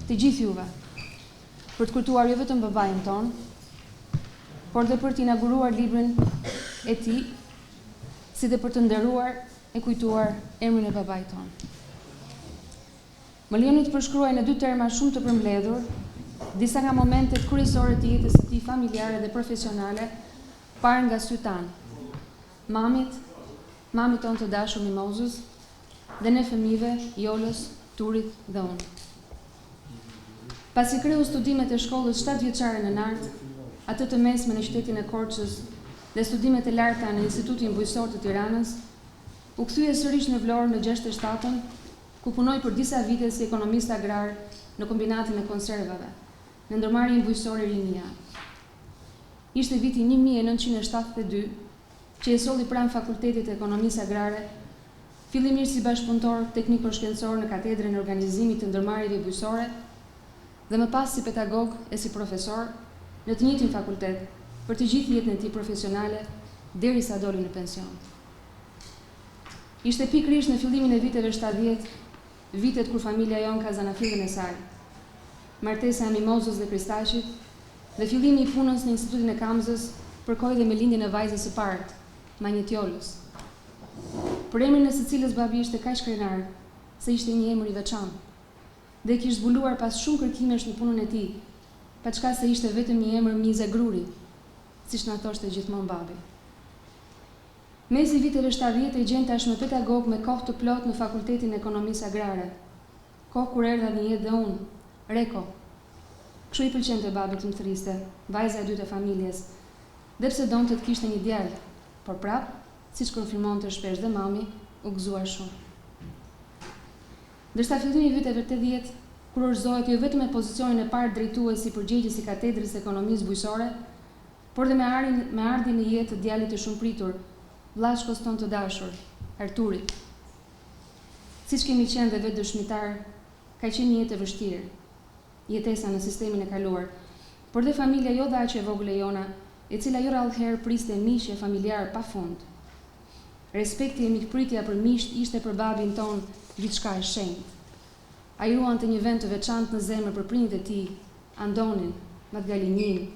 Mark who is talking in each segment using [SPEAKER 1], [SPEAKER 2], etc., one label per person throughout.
[SPEAKER 1] të gjithë juve, për të kujtuar jo vetëm babain ton, por dhe për të inauguruar librin e tij, si dhe për të nderuar e kujtuar emrin e babait ton. Më lejoni të përshkruaj në 2 terma shumë të përmbledhur disa nga momentet kryesore të jetës së tij familjare dhe profesionale, parë nga sytë tanë. Mamit ton të dashur Mimozës, dhe ne fëmijëve, Jolës, Turit dhe unë. Pasi kreu studimet e shkollës 7 vjeçare në Nart, atë të mesme në qytetin e Korçës dhe studimet e larta në Institutin Bujqësor të Tiranës, u kthye sërish në Vlorë në 67-ën, ku punoi për disa vite si ekonomist agrar në kombinatin e konservave, në ndërmarrjen bujqësore Rinia. Ishte viti 1972 që e solli pranë Fakultetit të Ekonomisë Agrare, fillimisht si bashkëpunëtor tekniko-shkencor në katedrën e organizimit të ndërmarrjeve bujqësore dhe më pas si pedagog e si profesor në të njëjtin fakultet për të gjithë jetën e tij profesionale derisa doli në pension. Ishte pikërisht në fillimin e viteve 70, vitet kur familja jon ka zanafillën e saj, martesa e Mimozës dhe Kristashit dhe fillimi i punës në Institutin e Kamzës përkoi dhe me lindjen e vajzës së parë, Manjet Jolës. Për emrin e së cilës babi ishte kaq krenar, se ishte një emër i veçantë dhe e kishte zbuluar pas shumë kërkimesh në punën e tij, paçka se ishte vetëm një emër mize gruri, siç na thoshte gjithmonë babi. Mesi viteve 70 e gjen tashmë pedagog me kohë të plotë në Fakultetin e Ekonomisë Agrare. Kohë kur erdha në jetë dhe unë, Reko. Kështu i pëlqente babit të më thriste, vajza e dytë e familjes, dhe pse donte të kishte një djalë, por prap, siç konfirmonte shpesh dhe mami, u gëzuar shumë. Ndërsa fillimi i viteve 80, kur orëzohet jo vetëm me pozicionin e parë drejtuesi përgjegjës i katedrës së ekonomisë bujqësore, por dhe me ardhin në jetë të djalit të shumëpritur, vllazhkos ton të dashur, Arturit. Siç kemi qenë dhe vetë dëshmitar, ka qenë një jetë e vështirë, jetesa në sistemin e kaluar, por dhe familja jo dhe aq e vogël e jona, e cila jo rallëherë priste miqje familjar pafund. Respekti e mikpritja për miqt ishte për babin ton diçka e shenjtë. Ai ruante një vend të veçantë në zemër për prindët e tij, Andonin, Madgalinin,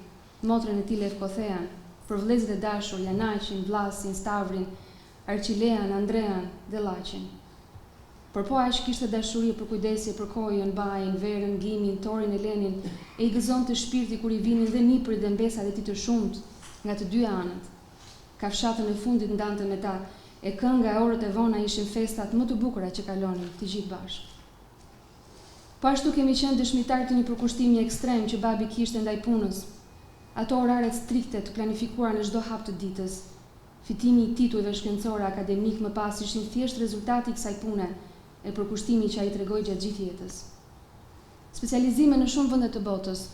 [SPEAKER 1] motrën e tij Levkothean, për vëllezërit e dashur Janaqin, Vlasin, Stavrin, Arqilean, Andrean dhe Llaqin. Por po aq kishte dashuri për kujdesje për Kojën, Bajin, Verën, Gimin, Torin, Elenin, e i gëzonte shpirti kur i vinin dhe niprit dhe mbesat e tij të shumt nga të dy anët. Kafshatën e fundit ndante me ta, e kënga e orët e vona ishin festat më të bukura që kalonin të gjithë bashkë. Po ashtu kemi qenë dëshmitar të një përkushtimi ekstrem që babi kishte ndaj punës. Ato oraret strikte të planifikuara në çdo hap të ditës. Fitimi i titujve shkencore akademik më pas ishin thjesht rezultati i kësaj pune, e përkushtimi që ai tregoi gjatë gjithë jetës. Specializime në shumë vende të botës,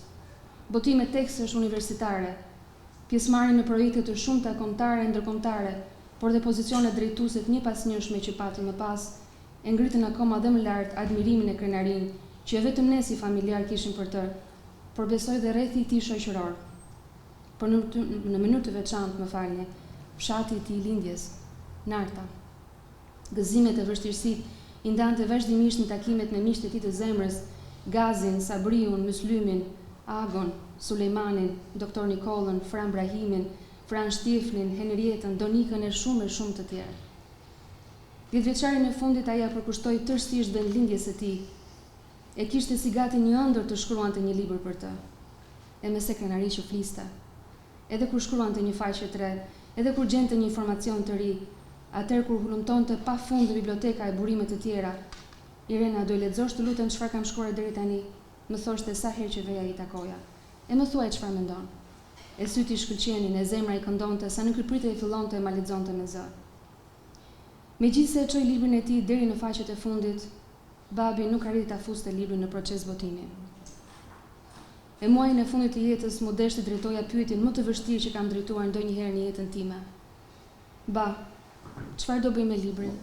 [SPEAKER 1] botime tekstesh universitare, pjesëmarrje në projekte të shumta kombëtare e ndërkombëtare, por dhe pozicione drejtuese të një pas njëshme që pati më pas, e ngritën akoma dhe më lart admirimin e krenarin që vetëm ne si familjar kishim për të, por besoj dhe rrethi i tij shoqëror. Por në mënyrë të veçantë, më falni, fshati i tij lindjes, Narta. Gëzimet e vështirësitë i ndante vazhdimisht në takimet me miqtë e tij të zemrës, Gazin, Sabriun, Myslymin, Agon, Sulejmanin, doktor Nikollën, Fran Brahimin, Fran Shtiflin, Henrietën, Donikën e shumë të tjerë. 10 vjeçarin e fundit aja përkushtoi tërësisht vendlindjes së tij. E kishte si gati një ëndër të shkruante një libër për të. E me se krenari që fliste. Edhe kur shkruante një faqe të re, edhe kur gjente një informacion të ri, atëherë kur hulumtonte pafund në biblioteka e burime të tjera. Irena, do i lexosh të lutem çfarë kam shkruar deri tani? Më thoshte sa herë që veja i takoja. E më thuaj çfarë mendon. E syti i shkëlqenin, e zemra i këndonte, sa në krypritje i fillonte e ma lexonte me zë. Megjithse e çoi librin e tij deri në faqet e fundit, babi nuk arriti ta fuste librin në proces votimi. E muajin e fundit të jetës mu deshte drejtoja pyetjen më të vështirë që kam drejtuar ndonjëherë në jetën time. Ba, çfarë do bëj me librin?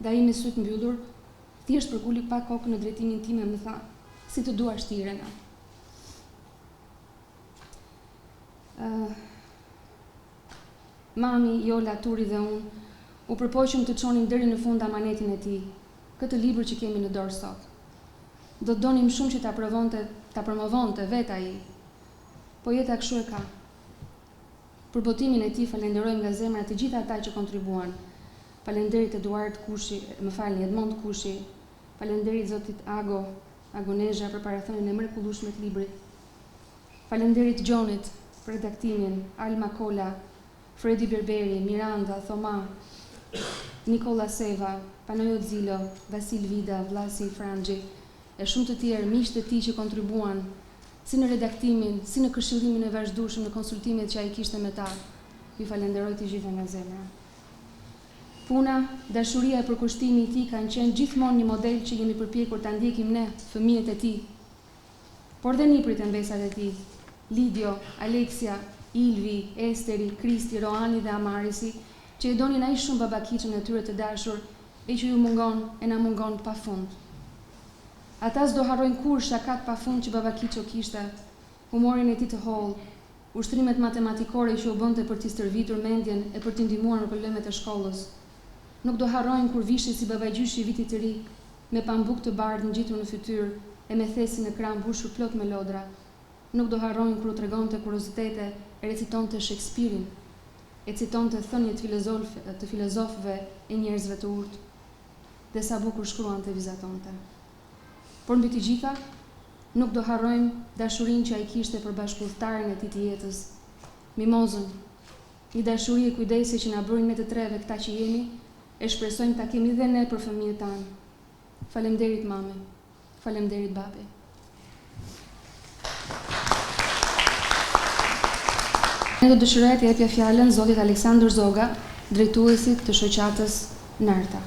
[SPEAKER 1] Dhe ai me sytë mbyllur, thjesht përkuli pak kokën në drejtimin tim e më tha, si të duash ti, Irena. Mami, Jola, Turi dhe unë u përpoqëm të çonim deri në fund amanetin e tij, këtë libër që kemi në dorë sot. do të donim shumë që ta promovonte vetë ai, po jeta kështu e ka. Për botimin e tij falenderojmë nga zemra të gjitha ata që kontribuan. Falenderit Eduard Kushi, Edmond Kushi, falenderit zotit Agonezha për parathënien e mrekullueshme të librit. Falenderit Gjonit për redaktimin, Alma Kola, Fredi Berberi, Miranda, Thoma, Nikola Seva, Panojo Zilo, Vasil Vida, Vlasi Frangji, e shumë të tjerë miqtë të tij që kontribuan si në redaktimin, si në këshillimin e vazhdueshëm në konsultimet që ai kishte me ta. Ju falenderoj të gjitha nga zemra. Puna, dashuria e përkushtimi i tij kanë qenë gjithmonë një model që jemi përpjekur ta ndjekim ne, fëmijët e tij. Por dhe niprit e mbesat e tij, Lidio, Aleksia, Ilvi, Esteri, Kristi, Roani dhe Amarisi, që e donin aq shumë babakiçën e tyre të dashur, e që ju mungon e na mungon pafund. Ata s'do harrojnë kur shakat pafund që babakiço kishte, humorin e tij të holl, ushtrimet matematikore që u bënte për t'i stërvitur mendjen e për t'i ndihmuar në problemet e shkollës. Nuk do harrojnë kur vishte si babagjyshi i vitit të ri, me pambuk të bardhë ngjitur në fytyrë e me thesin në krah mbushur plot me lodra. Nuk do harrojnë kur u tregonte kuriozitete e recitonte Shakespeare-in, e citonte thënjet të filozofëve e njerëzve të urtë, dhe sa bukur shkruante e vizatonte. Por mbi të gjitha, nuk do harrojmë dashurinë që ai kishte për bashkëpunëtarin e tij të jetës, Mimozën, një dashuri e kujdesi që na bëri ne të treve këta që jemi, e shpresojmë ta kemi dhe ne për fëmijët tanë. Faleminderit mame, faleminderit babi. Ne do dëshiroj të japja fjalën zotit Aleksandër Zoga, drejtuesit të shoqatës Narta.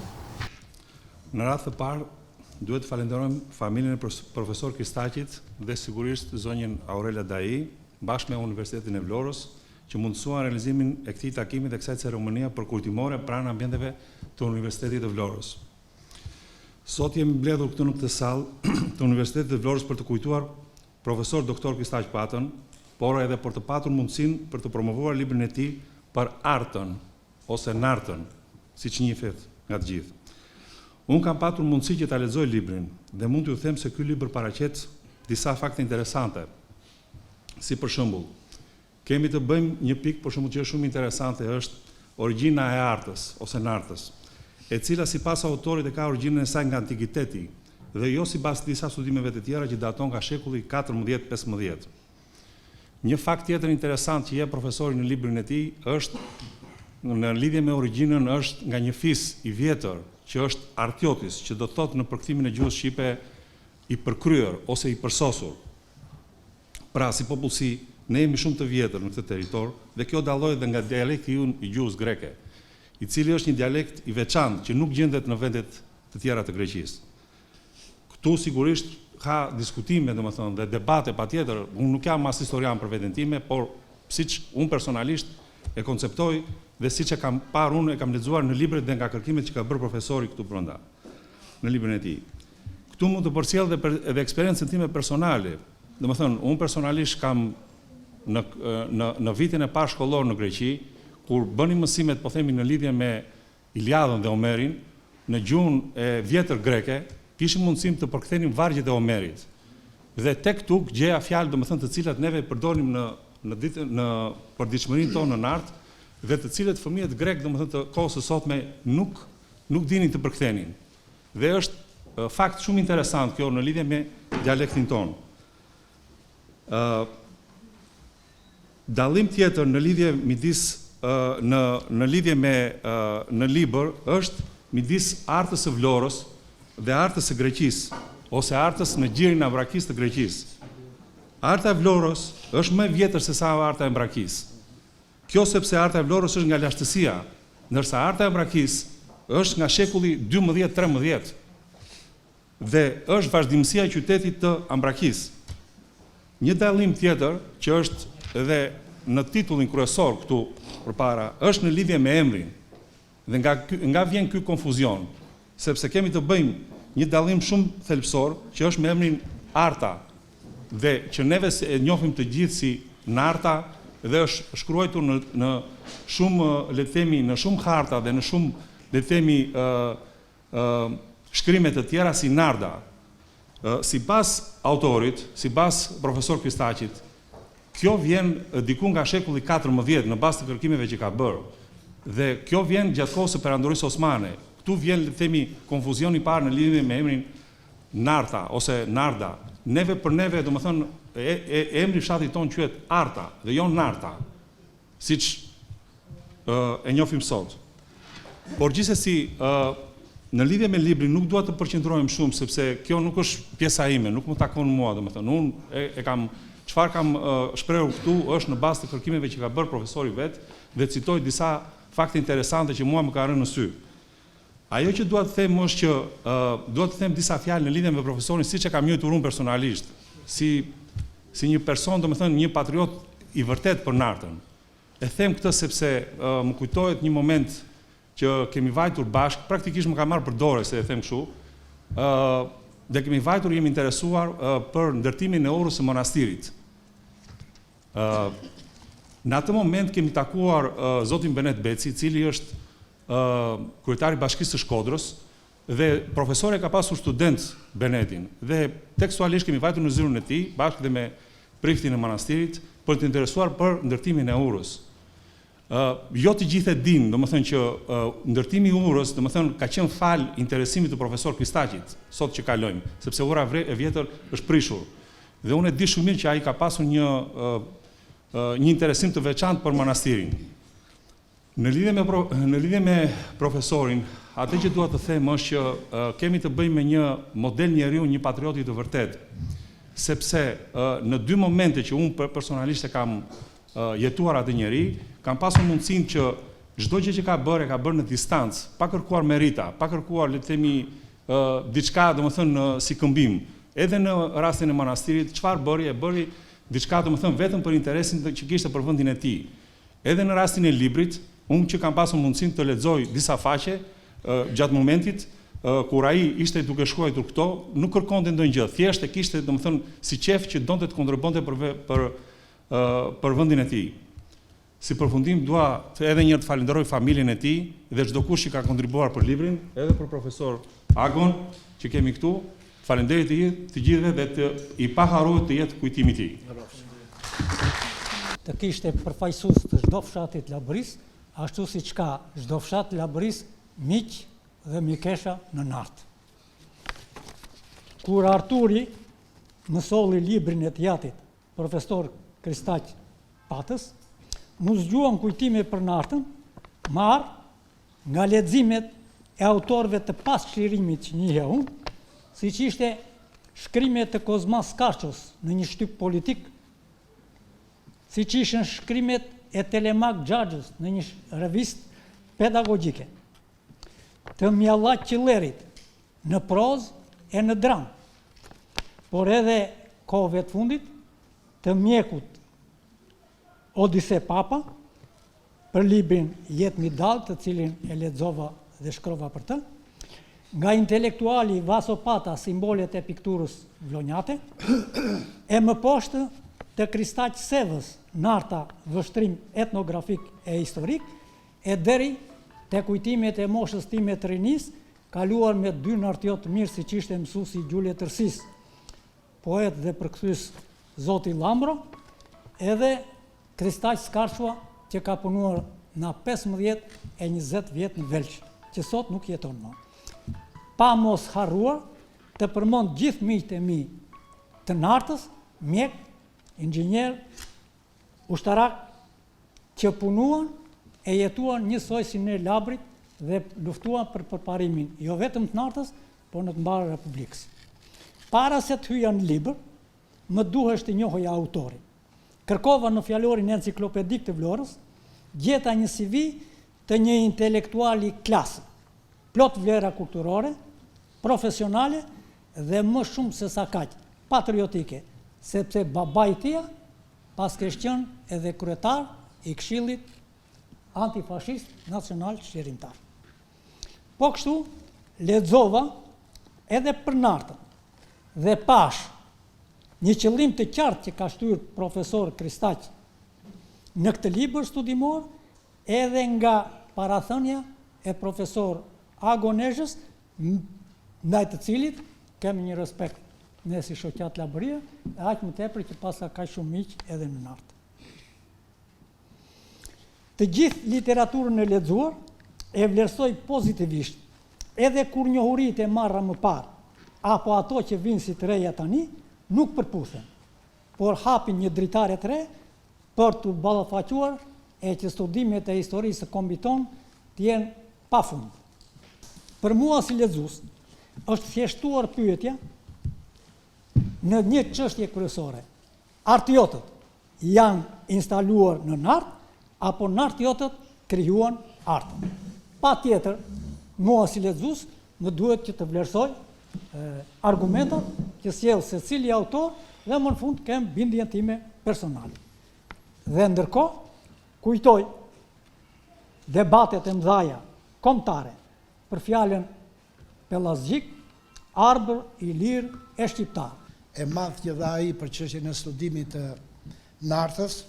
[SPEAKER 2] Në radhë të parë, duhet të falenderojmë familjen e profesor Kristaqit dhe sigurisht zonjën Aurelia Dai, bashkë me Universitetin e Vlorës, që mundësuan realizimin e këtij takimi dhe kësaj ceremonie përkultimore pranë ambienteve të Universitetit të Vlorës. Sot jemi mbledhur këtu në këtë sallë të Universitetit të Vlorës për të kujtuar profesor doktor Kristaq Patën, por edhe për të patur mundësinë për të promovuar librin e tij për artën ose nartën, siç njihet nga të gjithë. Unë kam patur mundësi që ta lexoj librin dhe mund t'ju them se ky libër paraqet disa fakte interesante. Si për shembull, kemi të bëjmë një pikë për shembull që është shumë interesante, është origjina e artës ose nartës, e cila sipas autorit e ka origjinën e saj nga antikiteti dhe jo sipas disa studimeve të tjera që daton nga shekulli 14-15. Një fakt tjetër interesant që jep profesori në librin e tij është në lidhje me origjinën është nga një fis i vjetër që është Artiotis, që do të thotë në përkthimin e gjuhës shqipe i përkryer ose i përsosur. Pra, si popullsi, ne jemi shumë të vjetër në këtë territor dhe kjo dallohet edhe nga dialekti i gjuhës greke, i cili është një dialekt i veçantë që nuk gjendet në vendet të tjera të Greqisë. Këtu sigurisht ka diskutime, domethënë, dhe debate patjetër. Unë nuk jam as historian për veten time, por siç unë personalisht e konceptoj dhe siç e kam parë unë e kam lexuar në libret dhe nga kërkimet që ka bërë profesori këtu brenda në librin e tij. Këtu mund të përcjell edhe eksperiencën time personale. Domethënë, unë personalisht kam në vitin e parë shkollor në Greqi, kur bënim mësimet, po themi, në lidhje me Iliadën dhe Homerin, në gjuhën e vjetër greke, kishim mundësim të përkthenim vargjet e Homerit. Dhe tek këtu gjeja fjalë, domethënë, të cilat neve përdorim në përditshmërinë tonë në art, dhe të cilët fëmijët grek, domethënë, të kohës së sotme nuk dinin të përkthenin. Dhe është fakt shumë interesant kjo në lidhje me dialektin tonë. Dallim tjetër në lidhje midis në lidhje me në libër është midis artës së Vlorës dhe artës së Greqisë, ose artës në gjirin e ambrakisë të Greqisë. Arta e Vlorës është më e vjetër se sa arta e ambrakisë. Kjo sepse arta e Vlorës është nga lashtësia, ndërsa arta e ambrakisë është nga shekulli 12-13 dhe është vazhdimësia e qytetit të Ambrakisë. Një dallim tjetër që është edhe në titullin kryesor këtu përpara është në lidhje me emrin. Dhe nga vjen ky konfuzion, sepse kemi të bëjmë një dallim shumë thelbësor që është me emrin Arta, dhe që neve e njohim të gjithë si Narta dhe është shkruar në shumë, le të themi, në shumë harta dhe në shumë, le të themi, shkrimet të tjera si Narda. Sipas autorit, sipas profesor Kristaqit, kjo vjen diku nga shekulli 14 në bazë të kërkimeve që ka bërë. Dhe kjo vjen gjatë kohës së perandorisë osmane. Këtu vjen, le të themi, konfuzioni i parë në lidhje me emrin Narta ose Narda. Neve për neve, domethënë, emri fshatit ton quhet Arta dhe jo Narta, siç e njohim sot. Por gjithsesi, në lidhje me librin nuk dua të përqendrohem shumë sepse kjo nuk është pjesa ime, nuk më takon mua, domethënë. Unë çfarë kam shprehur këtu është në bazë të kërkimeve që ka bërë profesori vet dhe citoj disa fakte interesante që mua më ka rënë në sy. Ajo që dua të them është që dua të them disa fjalë në lidhje me profesorin, siç e kam njohur unë personalisht, si një person, domethënë një patriot i vërtet për Nartën. E them këtë sepse më kujtohet një moment që kemi vajtur bashkë, praktikisht më ka marrë për dorë se e them kështu, dhe kemi vajtur, jemi interesuar për ndërtimin e orës së monastirit. Në atë moment kemi takuar zotin Benet Beci, i cili është kryetari i Bashkisë së Shkodrës, dhe profesori ka pasur student Benetin, dhe tekstualisht kemi vajtur në zyrën e tij, bashkë dhe me priftin e manastirit, për të interesuar për ndërtimin e urës. Jo të gjithë e dinë, domethënë që ndërtimi i urës, domethënë ka qenë fal interesimit të profesor Kristaqit, sot që kalojmë, sepse ura e vjetër është prishur. Dhe unë e di shumë mirë që ai ka pasur një interesim të veçantë për manastirin. Në lidhje me profesorin, atë që dua të them është që kemi të bëjmë me një model njeriu, një patrioti të vërtet, sepse në dy momente që unë personalisht e kam jetuar atë njeri, kam pasur mundësinë që çdo gjë që ka bërë në distancë, pa kërkuar merita, pa kërkuar, le të themi, diçka, domethënë, si këmbim. Edhe në rastin e manastirit, çfarë bëri? E bëri diçka, domethënë, vetëm për interesin që kishte për vendin e tij. Edhe në rastin e librit, unë që kam pasur mundësinë të lexoj disa faqe gjatë momentit kur ai ishte duke shkruar këto, nuk kërkonte ndonjë gjë, thjesht e kishte, domethënë, si qef që donte të kontribonte për vendin e tij. Si përfundim, dua edhe një herë të falenderoj familjen e tij dhe çdo kush që ka kontribuar për librin, edhe për profesor Agon që kemi këtu. Faleminderit të gjithëve dhe të i paharruar të jetë kujtimi i tij.
[SPEAKER 3] Të kishte përfaqësues të çdo fshati të Labërisë, ashtu siç ka çdo fshat të Labërisë miq dhe mikesha në Nartë. Kur Arturi më solli librin e teatrit, profesor Kristaq Patës, mu zgjuan kujtime për Nartën, marr nga leximet e autorëve të pasçlirimit që njihej unë, siç ishte shkrimet të Kozmas Karços në një shtyp politik, siç ishin shkrimet e Telemak Xhaxhës në një revistë pedagogjike, të Mjallat Qillerit në prozë e në dramë, por edhe kohëve të fundit të mjekut Odise Papa, për librin Jetë mi dal, të cilin e lexova dhe shkrova për të, nga intelektuali Vaso Pata, Simbolet e pikturës vlonjate, e më poshtë të Kristaq Sevës, Narta, vështrim etnografik e historik, e deri të kujtimet e moshës time të rinis, kaluar me dy nartjot mirë si që ishte mësuesi Gjulje Tërsis, poet dhe përkthyes Zoti Lambro, edhe Kristaq Skarçua që ka punuar na 15 e 20 vjet në Velç, që sot nuk jeton më. Pa mos harruar të përmend gjithë miqtë e mi të Nartës, mjek, inxhinier, ushtarak që punuan e jetuan njësoj si në Labrit dhe luftuan për përparimin jo vetëm të Nartës, por në të mbarë Republikës. Para se të hyja në libër, më duhesh të njohja autorin. Kërkova në fjalorin enciklopedik të Vlorës, gjeta një CV të një intelektuali klasë, plot vlera kulturore, profesionale dhe më shumë se sa kaq, patriotike, sepse babai i tij pas kishte qenë edhe kryetar i Këshillit Antifashist Nacional Çlirimtar. Po kështu lexova edhe për Nartën dhe pash një qëllim të qartë që ka shtyr profesor Kristaq në këtë libër studimor, edhe nga parathënia e profesor Agonezhës, ndaj të cilit kemi një respekt ne si shoqat laborie, e aq më tepër që pasa ka shumë miq edhe në nartë. Të gjithë literaturën e lexuar e vlerësoj pozitivisht, edhe kur njohuritë e marra më parë, apo ato që vinë si të reja tani, nuk përputhen, por hapin një dritare të re për të ballafaquar e që studimet e historisë së kombit ton të jenë pafund. Për mua si lexues, është thjeshtuar pyetja në një çështje kryesore. Artijotët janë instaluar në nart apo nartijotët krijuan artën? Patjetër, mua si lexues më duhet që të vlerësoj argumentat që sjell secili autor dhe më në fund kem bindjen time personale. Dhe ndërkohë kujtoj debatet e mëdhaja kombëtare për fjalën pellazgjik, arbër i lirë e shqiptar.
[SPEAKER 4] E madh që dha ai për çështjen e studimit të nartës,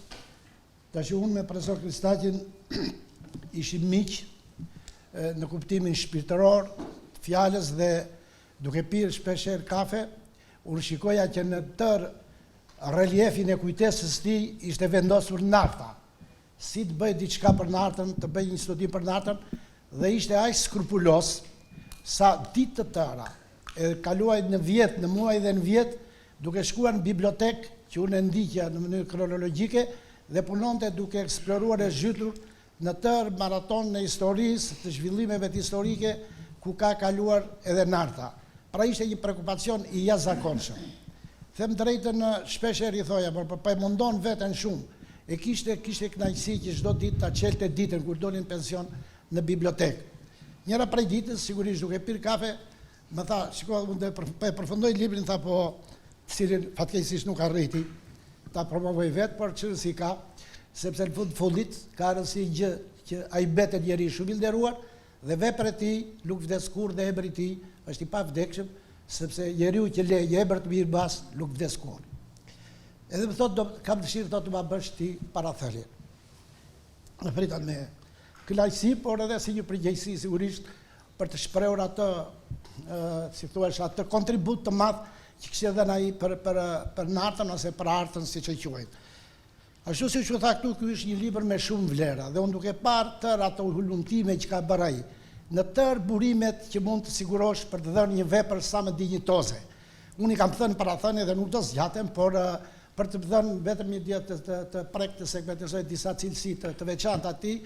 [SPEAKER 4] tash unë me profesor Kristaqin ishim miq në kuptimin shpirtëror të fjalës dhe duke pirë shpeshherë kafe, unë shikoja që në tërë reliefin e kujtesës tij ishte vendosur narta. Si të bëj diçka për nartën, të bëj një studim për nartën, dhe ishte aq skrupulos sa ditë të tëra, e kaluaj në vjet, në muaj dhe në vjet, duke shkuar në bibliotekë, që unë e ndiqja në mënyrë kronologjike, dhe punonte duke eksploruar e zhytur në tërë maraton në historisë, të zhvillimeve historike, ku ka kaluar edhe narta. Pra ishte një prekupacion i jashtëzakonshëm. Them drejtën, shpeshherë i thoja, por po e mundon veten shumë. E kishte kënaqësi që çdo ditë ta çelte ditën kur dolin pension në bibliotekë. Njëra prej ditës, sigurisht duke pirë kafe, më tha, shiko, unë e përfundoj librin, tha, po, cilin fatkeqësisht nuk arriti, ta promovoj vetë, por që si ka, sepse në fund fundit ka rëndësi gjë që ai betet njeri shumë i nderuar, dhe vepra e tij nuk vdes kurrë dhe embri i tij është i pavdekshëm, sepse njeriu që le embër të mirë bas nuk vdes kurrë. Edhe më thotë, kam dëshirë të ma bësh ti parathënie. Në pritat me kënaqësi, por edhe si një përgjegjësi sigurisht për të shprehur atë, si thuash, atë kontribut të madh që kishte dhënë ai për nartën ose për artën, siç e quajnë. Ashtu siç u tha këtu, ky është një libër me shumë vlera, dhe unë duke parë tërë ato hulumtime që ka bërë ai, në tërë burimet që mund të sigurosh për të dhënë një vepër sa më dinjitoze. Unë i kam thënë parathënie dhe nuk do zgjatem, por për të dhënë vetëm një ditë të prek të segmentizoj disa cilësi të veçanta atij,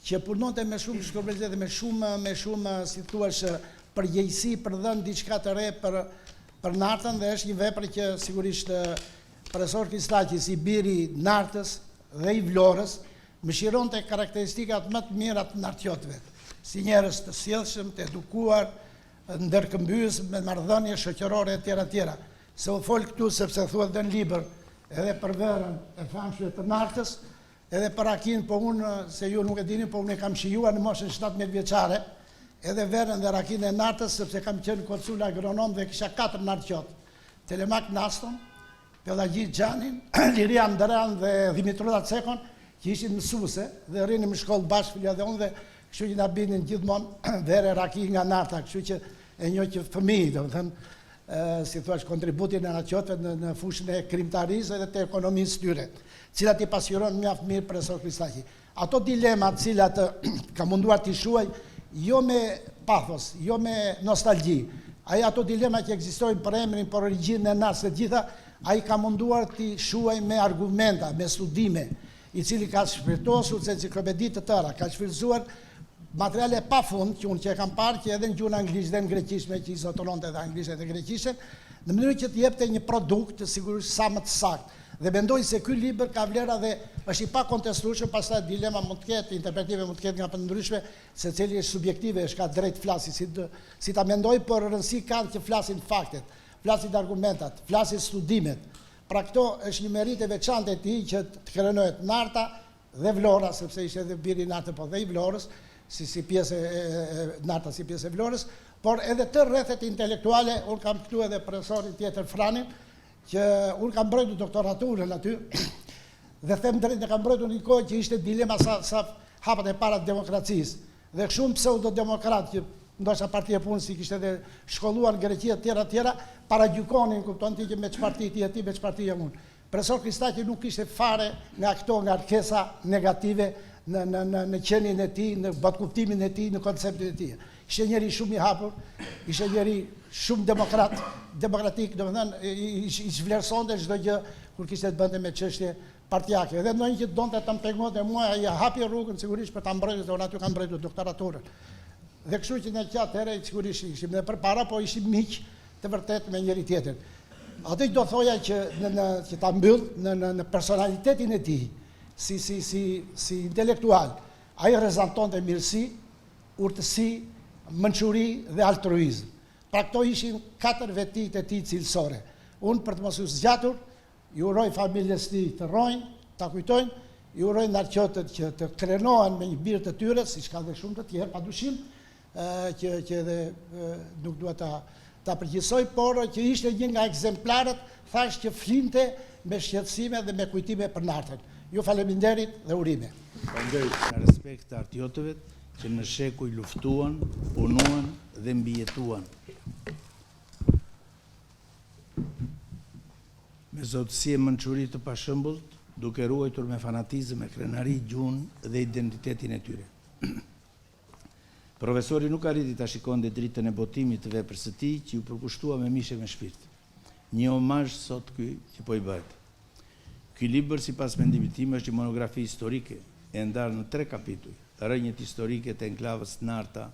[SPEAKER 4] që punonte me shumë shkërbëzje dhe me shumë si thuash përgjegjësi për dhënë diçka të re për nartën, dhe është një vepër që sigurisht profesor Kristaqi, si biri nartës dhe i Vlorës, mëshironte karakteristikat më të mira të nartjotëve, si njerëz të sjellshëm, të edukuar, ndërkëmbys me marrëdhënie shoqërore etj. Se u fol këtu sepse thuhet në libër edhe për verën e famshme të nartës, edhe për rakin, po unë, se ju nuk e dini, po unë e kam shijuar në moshën 17 vjeçare, edhe verën dhe rakin e nartës, sepse kam qenë konsul agronom dhe kisha 4 nartjot. Telemak Naston, Pelagjit Gjanin, Liria Ndran dhe Dimitrota Cekon, që ishin mësuese dhe rrinim në shkollë bashkë fëmija dhe unë, dhe kështu që na binin gjithmonë verë rakin nga narta, kështu që e njoh që fëmijë, domethënë, si thuash, kontributin e nartjotëve në fushën e krimtarisë dhe të ekonomisë tyre, cilat i pasqyron mjaft mirë profesor Kristaqi. Ato dilemat cilat ka munduar t'i shuaj, jo me pathos, jo me nostalgji, ato dilema që ekzistojnë për emrin, për origjinën e nartës, të gjitha, ai ka munduar t'i shuaj me argumenta, me studime, i cili ka shpirtosur se enciklopedi të tëra, ka shfrytzuar materiale pa fund, që unë që e kam parë, që edhe në gjuhën anglisht dhe në greqishme, që i zotononte edhe anglisht dhe greqishen, në mënyrë që t'jepte një produkt sigurisht sa më të saktë. Dhe mendoj se ky libër ka vlera dhe është i pa kontestueshëm, pastaj dilema mund të ketë, interpretive mund të ketë nga ndryshme, secili është subjektive, është ka drejt flasi si ta mendoj, por rëndësi kanë që flasin faktet, flasin argumentat, flasin studimet. Pra këto është një merit e veçantë e tij që të krenohet narta dhe Vlora, sepse ishte edhe biri i nartës, po dhe i Vlorës, si pjesë e narta, si pjesë e Vlorës, por edhe të rrethet intelektuale. Unë kam këtu edhe profesorin tjetër Franin, që unë kam mbrojtur doktoraturën aty, dhe them drejt, e kam mbrojtur një kohë që ishte dilema sa hapat e para të demokracisë, dhe shumë pseudodemokrat që ndoshta partia punës si kishte edhe shkolluar në Greqi e tjera, para gjykonin, kupton ti që me çfarti ti e ti, me çfarti jam unë. Profesor Kristaqi nuk ishte fare nga këto ngarkesa negative në qenin e tij, në batkuptimin e tij, në konceptin e tij. Ishte njëri shumë i hapur, ishte njëri shumë demokratik, domethënë i vlerësonte çdo gjë kur kishte të bënte me çështje partijake. Edhe ndonjë që donte ta mpegonte mua, ai hapi rrugën sigurisht për ta mbrojtur, dhe aty kanë mbrojtur doktoraturën. Dhe kështu që në qatë herë sigurisht ishim dhe përpara, po ishim miq të vërtet me njëri tjetrin. Atë do thoja që ta mbyll në personalitetin e tij, si intelektual, ai rezantonte mirësi, urtësi, mençuri dhe altruizëm. Pra këto ishin 4 vetitë e tij cilësore. Unë për të mos u zgjatur, ju uroj familjes tij të rrojnë, ta kujtojnë, ju uroj narqotët që të krenohen me një birë të tyre, siç ka dhe shumë të tjerë, padyshim, që edhe nuk duhet ta përgjithsoj, por që ishte një nga ekzemplarët, thash që flinte me shqetësime dhe me kujtime për nartën. Ju faleminderit dhe urime.
[SPEAKER 5] Në respekt të artiotëve që në shekuj luftuan, punuan dhe mbijetuan. Me zotësi e mençuri të pashëmbullt, duke ruajtur me fanatizëm e krenari, gjuhën dhe identitetin e tyre. Profesori nuk arriti ta shikonte dritën e botimit të veprës së tij, që ju përkushtua me mishe me shpirt. Një omazh sot ky që po i bëhet. Ky libër, sipas mendimit tim, është një monografi historike e ndarë në 3 kapituj: rrënjët historike të enklavës Narta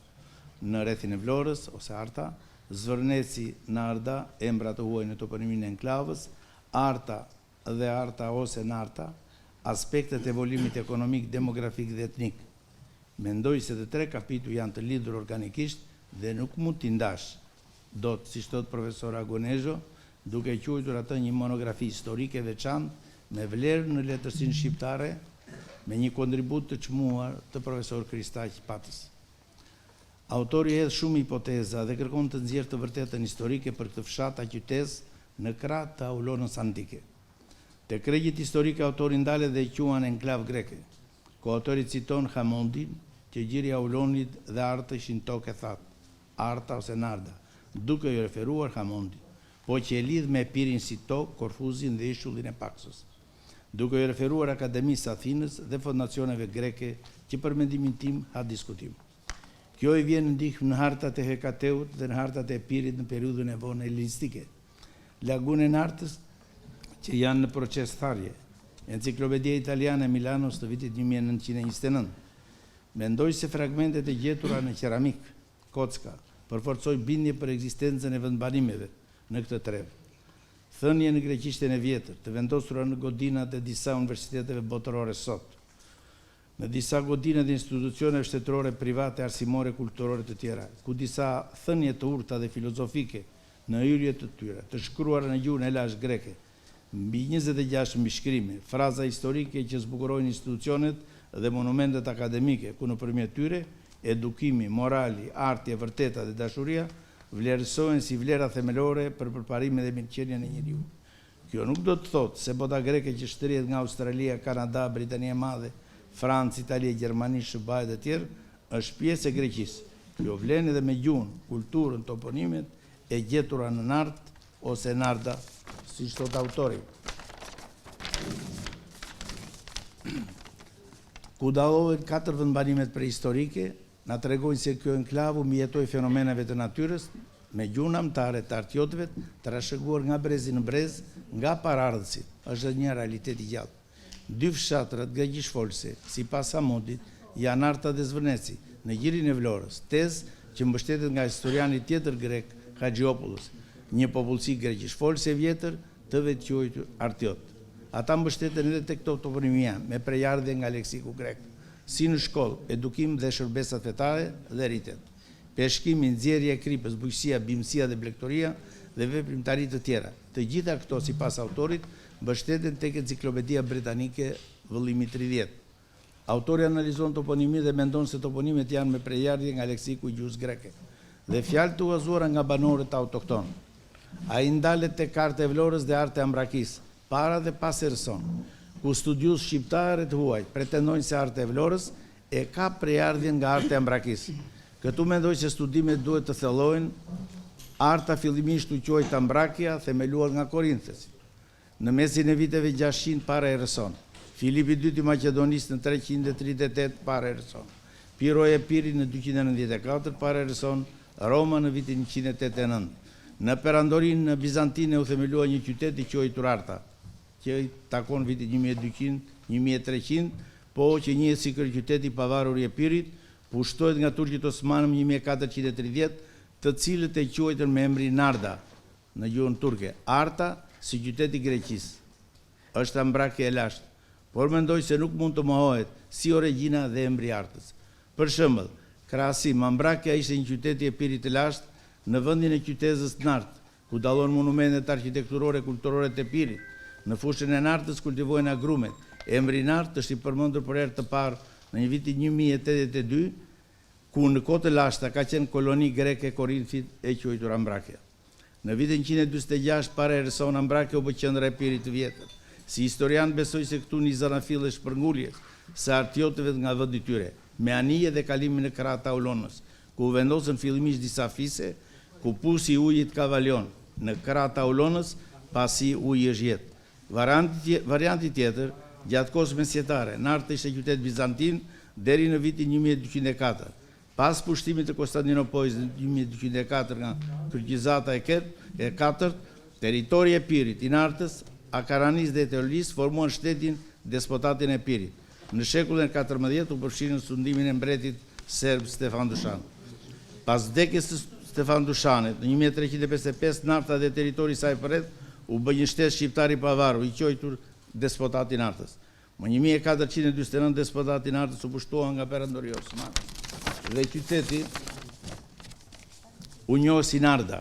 [SPEAKER 5] në rrethin e Vlorës ose Arta, Zvërneci në Arda, embra të huaj në toponimin e enklavës, Arta dhe Arta ose Narta, aspektet e evolimit ekonomik, demografik dhe etnik. Mendoj se të 3 kapituj janë të lidhur organikisht dhe nuk mund t'i ndash dot, si thot profesor Agonezho, duke quajtur atë një monografi historike veçantë me vlerë në letërsinë shqiptare, me një kontribut të çmuar të profesor Kristaq Patës. Autori hedh shumë hipoteza dhe kërkon të nxjerrë të vërtetën historike për këtë fshat aqytesë në krah të Aulonës antike. Te krejgjit historike autori ndalet dhe e quan enklav greke. Koautori citon Hamondin, që gjiri Aulonit dhe Arta ishin tokë e thatë, Arta ose Narda, duke ju referuar Hamondin, po që e lidh me Epirin si tokë, Korfuzin dhe ishullin e Paksos, duke ju referuar Akademisë Athinës dhe fondacioneve greke që për mendimin tim ha diskutim. Kjo i vjen ndihmë në hartat e Hekateut dhe në hartat e Epirit në periudhën e vonë helenistike. Lagunën e Nartës, që janë në proces tharje, Enciklopedia Italiane Milanos të vitit 1929. Mendoj se fragmentet e gjetura në keramik, kocka, përforcoj bindje për ekzistencën e vendbanimeve në këtë trev. Thënie në greqishten e vjetër, të vendosura në godinat e disa universiteteve botërore sot, në disa godinat e institucioneve shtetërore, private, arsimore, kulturore të tjera, ku disa thënie të urta dhe filozofike në hyrje të tyre, të shkruara në gjuhën helash greke, mbi 26 mbishkrime, fraza historike që zbukurojnë institucionet dhe monumentet akademike, ku nëpërmjet tyre, edukimi, morali, arti, e vërteta dhe dashuria vlerësohen si vlera themelore për përparimin dhe mirëqenien e njeriu. Kjo nuk do të thotë se bota greke që shtrihet nga Australia, Kanada, Britania e Madhe, Francë, Itali, Gjermani, Shqipëri dhe tjerë, është pjesë e Greqisë. Kjo vlen edhe me gjuhën, kulturën, toponimet e gjetura në Nart ose Narda, si thot autori. Ku dallohen 4 vendbanimet prehistorike, na tregojnë se kjo enklavu mbijetoi fenomeneve të natyrës me gjuhën amtare të artiotëve, trashëguar nga brezi në brez, nga parardhësit. Është një realitet i gjallë. 2 fshatrat greqishfolse, sipas Hamondit, janë Arta dhe Zvërneci, në gjirin e Vlorës, tezë që mbështetet nga historiani tjetër grek, Haxhiopoulos, një popullsi greqishfolse e vjetër të vetëquajtur artiot. Ata mbështeten edhe tek këto toponimia me prejardhje nga leksiku grek, si në shkollë, edukim dhe shërbesat fetare dhe rritet. Peshkimi, nxjerrja e kripës, bujqësia, bimësia dhe blegtoria dhe veprimtari të tjera. Të gjitha këto, sipas autorit, mbështeten tek Enciklopedia Britanike vëllimi 30. Autori analizon toponimi dhe mendon se toponimet janë me prejardhje nga leksiku i gjuhës greke dhe fjalë të uazuara nga banorët autokton. Ai ndalet te Arta e Vlorës dhe Arta e Ambrakisë, para dhe pas Erson, ku studiues shqiptarë të huaj pretendojnë se Arta e Vlorës e ka prejardhjen nga Arta e Ambrakisë. Këtu mendoj se studimet duhet të thellojnë. Arta fillimisht u quajt Ambrakja, themeluar nga Korinthesi. Në mesin e viteve 600 para Erëson. Filipi II i Maqedonisë në 338 para Erëson. Piro e Piri në 294 para Erëson, Roma në vitin 189. Në perandorin në Bizantinë u themelua një qytet i quajtur Arta, që i takon vitin 1200-1300, po që njëhet si kryeqyteti i pavarur i Epirit, pushtohet nga turqit osmanë në 1430, të cilët e quajtën me emrin Narda në gjuhën turke. Arta si qyteti i Greqisë. Është Ambrakja e lashtë, por mendoj se nuk mund të mohohet si origjina dhe emri i Artës. Për shembull, krahasim, Ambrakja ishte një qytet i Epirit të lashtë në vendin e qytetës Nart, ku dallon monumentet arkitekturore kulturore të Epirit. Në fushën e Nartës kultivohen agrumet. Emri Nart është i përmendur për herë të parë në vitin 1082, ku në kohë të lashta ka qenë koloni greke e Korinthit e quajtur Ambrakja. Në vitin 146 para Erëson, Ambrakja u bë qendra e Epirit të vjetër. Si historian besoj se këtu nizën filli shpërnguljes së artiotëve nga vendi i tyre, me anije dhe kalimin e krahët Aulonës, ku vendosën fillimisht disa fise, ku pusi ujit ka valion në krahët Aulonës, pasi uji është jetë. Varianti tjetër, gjatë kohës mesjetare, Narta ishte qytet bizantin deri në vitin 1204. Pas pushtimit të Konstantinopojës në 1204 nga Turqizata e IV, territori e Epirit, i Nartës, Akaranis dhe Eteolis formuan shtetin despotatin e Epirit. Në shekullin 14 u përfshirën në sundimin e mbretit serb Stefan Dushan. Pas vdekjes së Stefan Dushanit, në 1355, Narta dhe territori i saj përreth u bë një shtet shqiptar i pavarur, i quajtur despotati i Nartës. Më 1449 despotati i Nartës u pushtua nga perandori osman. Dhe qyteti u njohë si Narda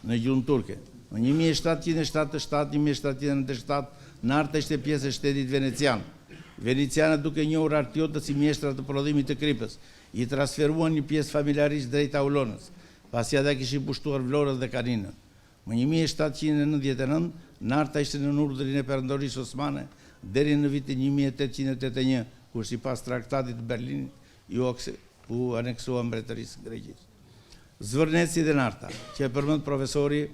[SPEAKER 5] në gjuhën turke. Në 1777-1797, Narta ishte pjesë e shtetit venecian. Venecianët, duke njohur artiotët si mjeshtra të prodhimit të kripës, i transferuan një pjesë familjarisht drejt Aulonës, pasi ata kishin pushtuar Vlorën dhe Kaninën. Më 1799, Narta ishte në urdhrin e perandorisë osmane deri në vitin 1881, kur sipas traktatit të Berlinit u aneksua mbretërisë greqisë. Zvërneci dhe Narta, që e përmend profesori,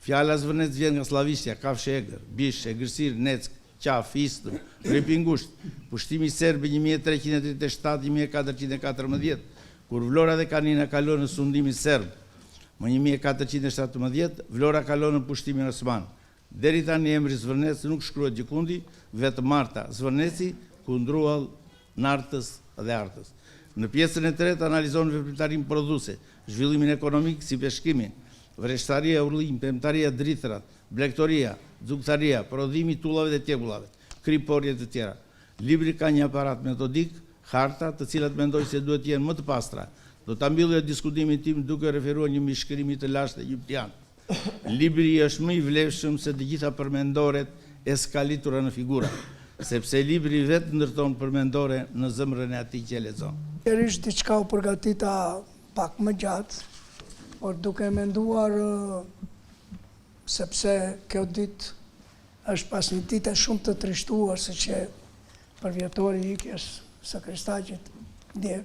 [SPEAKER 5] fjala zvërnec vjen nga slavishtja, kafshë egër, bish, egërsir, neck, qaf, istëm, ripingusht, pushtimi serbi 1337-1414, kur Vlora dhe Kanina kalonë në sundimin serb, më 1417, Vlora kalonë në pushtimin osman. Deri tani emri Zvërnec nuk shkruhet gjikundi, vetë Marta Zvërneci kundruall Nartës dhe Artës. Në pjesën e tretë analizon veprimtarinë prodhuese, zhvillimin ekonomik si peshkimin, vreshtaria, urllim, pemtaria, drithrat, blegtoria, zugtaria, prodhimi tullave dhe tjegullave, kriporje të tjera. Libri ka një aparat metodik, harta, të cilat mendoj se duhet jenë më të pastra. Do ta mbyllë diskutimin tim duke referuar një mishkërimi të lashtë egjiptian. Libri është më i vlefshëm se të gjitha përmendoret e skalitura në figura, sepse libri vetë ndërton përmendore në zemrën e atij që e lexon.
[SPEAKER 6] Ishte diçka u përgatita pak më gjatë, por duke menduar sepse kjo ditë është pas një dite shumë të trishtuar, se që për vjetori ikjes së Kristaqit dje,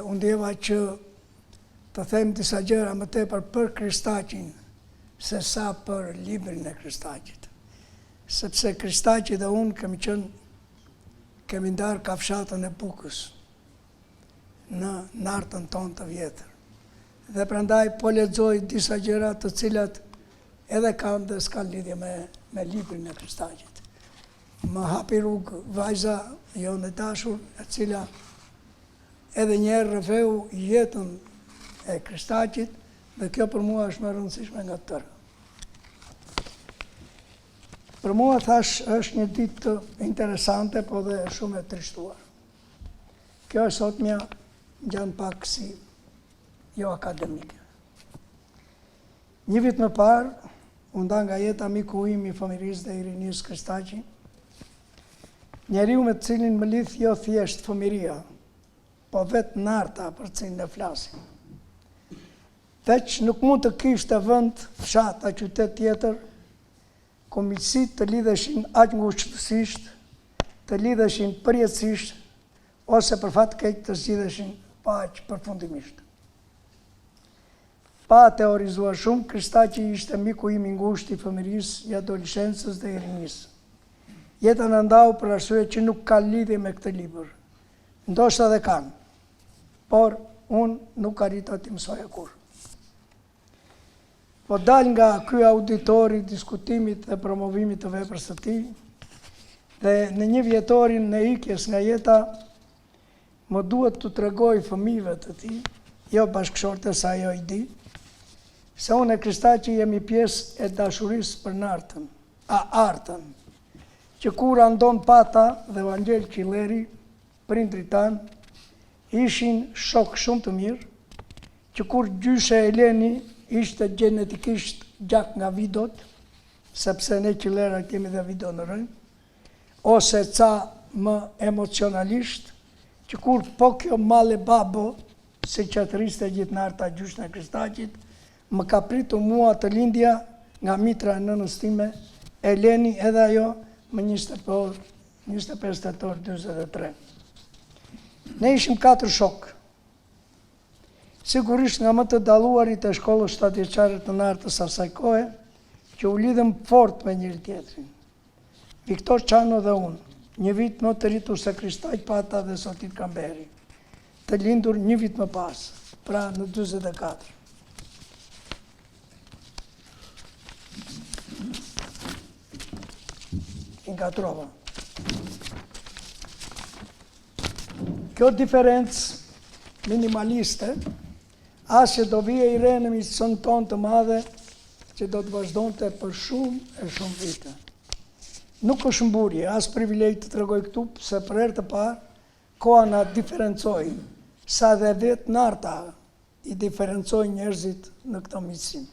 [SPEAKER 6] unë ndjeva që të them disa gjëra më tepër për Kristaqin se sa për librin e Kristaqit. Sepse Kristaqi dhe unë kemi ndarë kafshatën e Bukës në Nartën tonë të vjetër. Dhe prandaj po lexoj disa gjëra të cilat edhe kanë dhe s'kan lidhje me librin e Kristaqit. Më hapi rrugë vajza jonë e dashur, e cila edhe njerë rrëfeu jetën e Kristaqit, dhe kjo për mua është më e rëndësishme nga tërë. Për mua, thash, është një ditë interesante, po dhe shumë e trishtuar. Kjo e sotmja gjanë pak si jo akademike. Një vit më parë, unë nda nga jeta miku im i familjes dhe Irinis Kristaqi, njeriu me të cilin më lidh jo thjesht fëmiria, po vetë Narta për cilin e flasim. Veç nuk mund të kishte vend, fshat a qytet tjetër, komisit të lidheshin aq ngushtësisht, të lidheshin përjetësisht, ose për fat keq të zgjidheshin paq përfundimisht. Pa teorizuar shumë, Kristaqi ishte miku im i ngushtë i fëmijërisë, i adoleshencës dhe i rinisë. Jeta në ndau për arsye që nuk ka lidhje me këtë libër. Ndoshta dhe kanë, por unë nuk arrita t'i mësoja kurrë. Po dal nga ky auditori diskutimit dhe promovimit të veprës së tij, dhe në një vjetorin në ikjes nga jeta, më duhet të tregoj fëmijëve të tij, jo bashkëshorte sa ajo i di, se unë e Kristaqi jemi pjesë e dashurisë për nartën, artën, që kur andon Pata dhe Vangjel Qilleri, prindrit tanë, ishin shok shumë të mirë, që kur gjyshe Eleni ishte genetikisht gjak nga Vidot, sepse ne Qillera kemi dhe Vido në rënë, ose ca më emocionalisht, që kur po kjo male babo, se qatëriste gjithë narta gjyshën e Kristaqit, më ka pritur mua të lindja nga mitra e nënës time, Eleni edhe ajo, më 25 tetor 23. Ne ishim 4 shokë. Sigurisht nga më të dalluarit e shkollës 7 vjeçare të nartës asaj kohe, që u lidhëm fort me njëri tjetrin. Viktor Çano dhe unë, një vit më të rritur se Kristaq Pata dhe Sotit Kamberi, të lindur një vit më pas, pra në 44. Ingatrova. Kjo diferencë minimaliste, as që do vije i re në mision ton të madhe, që do të vazhdonte për shumë e shumë vite. Nuk është mburje, as privilegj të tregoj këtu, se për herë të parë, koha na diferencoi, sa dhe vetë narta i diferencoi njerëzit në këtë miqësi.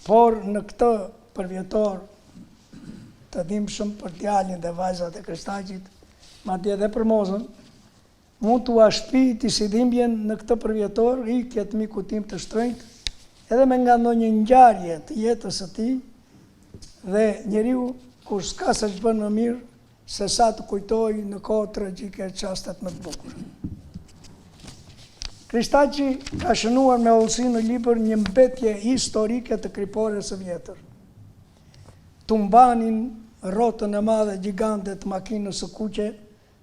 [SPEAKER 6] Por në këtë përvjetor të dhimbshëm për djalin dhe vajzat e Kristaqit, madje edhe për mozën, mund t'u shpiti si dhimbjen në këtë përvjetor, rikjet miku tim të shtrenjtë, edhe me nga ndonjë ngjarje të jetës së tij, dhe njeriu kur s'ka se që bën më mirë, se sa të kujtoj në kohë tragjike çastet më të bukura. Kristaqi ka shënuar me hollësi në libër një mbetje historike të Kripores së vjetër. Tumbanin rrotën e madhe gjigante të makinës së kuqe,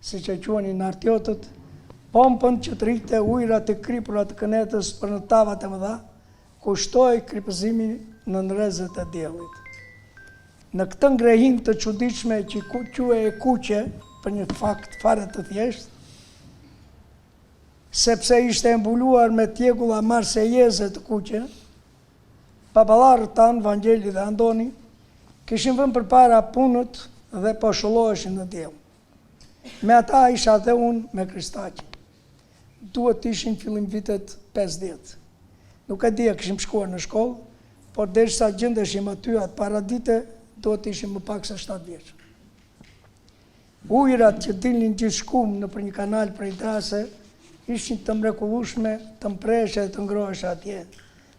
[SPEAKER 6] siç e quanin artiotët, pompën që të rrite ujrat e kripura të kënetës për në tavat e mëdha, kushtoi kripëzimi në nërezet e diellit. Në këtë ngrehim të çuditshme që quhej e kuqe, për një fakt fare të thjeshtë, sepse ishte mbuluar me tjegulla marsejeze të kuqe, baballarët tanë, Vangjeli dhe Andoni, kishin vënë përpara punët dhe po shëlloheshin në diell. Me ata isha dhe unë me Kristaqin. Duhet ishin fillim vitet 50. Nuk e di, kishim shkuar në shkollë, por derisa gjendeshim aty atë paradite, duhet ishim më pak se 7 vjeç. Ujrat që dilnin gjithë shkum në për një kanal prej drase, ishin të mrekullueshme, të mpreshe dhe të ngroheshe atje.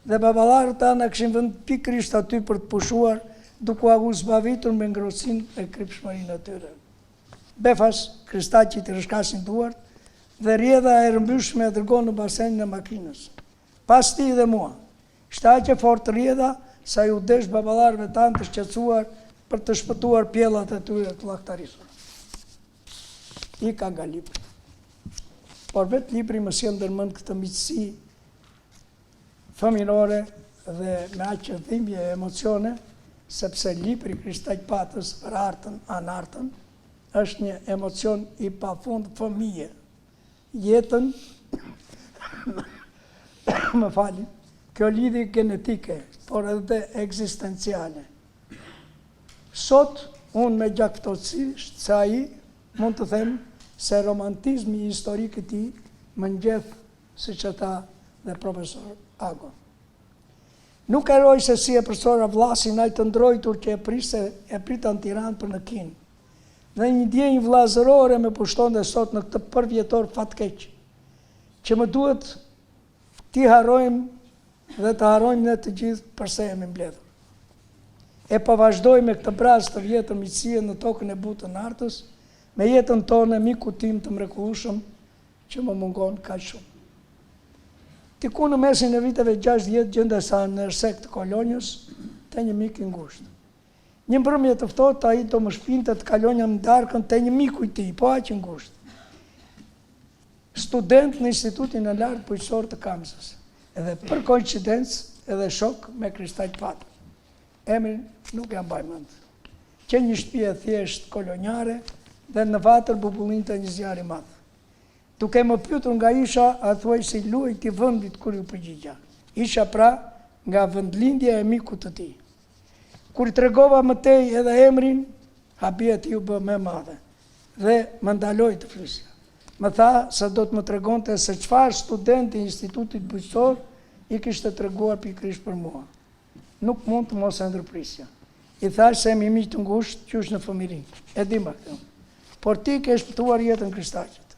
[SPEAKER 6] Dhe baballarët tanë kishin vënë pikërisht aty për të pushuar, duke u zbavitur me ngrohtësinë e kripshmërinë e tyre. Befas, Kristaqit i rishkasin duart, dhe rjedha e rëmbyshme e dërgon në basenin e makinës. Pas ti dhe mua, ishte aq e fortë rjedha, sa ju desh baballarëve tanë të shqetësuar për të shpëtuar pjellat e tyre të llaktarisura. Ika nga libri. Por vetë libri më sjell ndërmend këtë miqësi fëminore dhe me aq dhimbje e emocione, sepse libri Kristaq Patës për artën, anartën, është një emocion i pafund fëmije. Jetën, më fali, kjo lidhje genetike, por edhe ekzistenciale. Sot, unë me gjaktësisht se ai, mund të them, se romantizmi historik i tij më ngjeth, siç e tha dhe profesor Ago. Nuk eroj se si e profesora Vlasin ai të ndrojtur që e prita në Tiranë për në Kinë. Dhe një ndjenjë vllazërore më pushtonte sot në këtë përvjetor fatkeq, që më duhet t'i harrojmë dhe të harrojmë ne të gjithë përse jemi mbledhur. E po vazhdoj me këtë braz të vjetër miqësie në tokën e butë të nartës, me jetën tonë miku tim të mrekullueshëm që më mungon kaq shumë. Diku në mesin e viteve 60 gjendesa në ersek të kolonjës te një mik i ngushtë. Një mbrëmje të ftohtë ai do më shpinte të kalonja në darkën te një miku i tij, po aq i ngushtë. Student në Institutin e Lartë Bujqësor të Kamsës, edhe për koincidencë edhe shok me Kristaq Pata. Emrin nuk jam mbaj mend. Që një shtëpi e thjesht kolonjare dhe në vatër bubullinte një zjarr i madh. Duke më pyetur nga isha, a thuaj si luajti vendit kur ju përgjigja. Isha pra nga vendlindja e mikut të tij. Kur i tregova më tej edhe emrin, habia ti u bë më e madhe dhe më ndaloi të flisja. Më tha se do të më tregonte se çfarë studenti i Institutit Bujqësor i kishte treguar pikërisht për mua. Nuk mund të mos e ndërprisja. I thash se jemi miq të ngushtë qysh në fëmijëri. E di më këtë. Por ti ke shpëtuar jetën Kristaqit.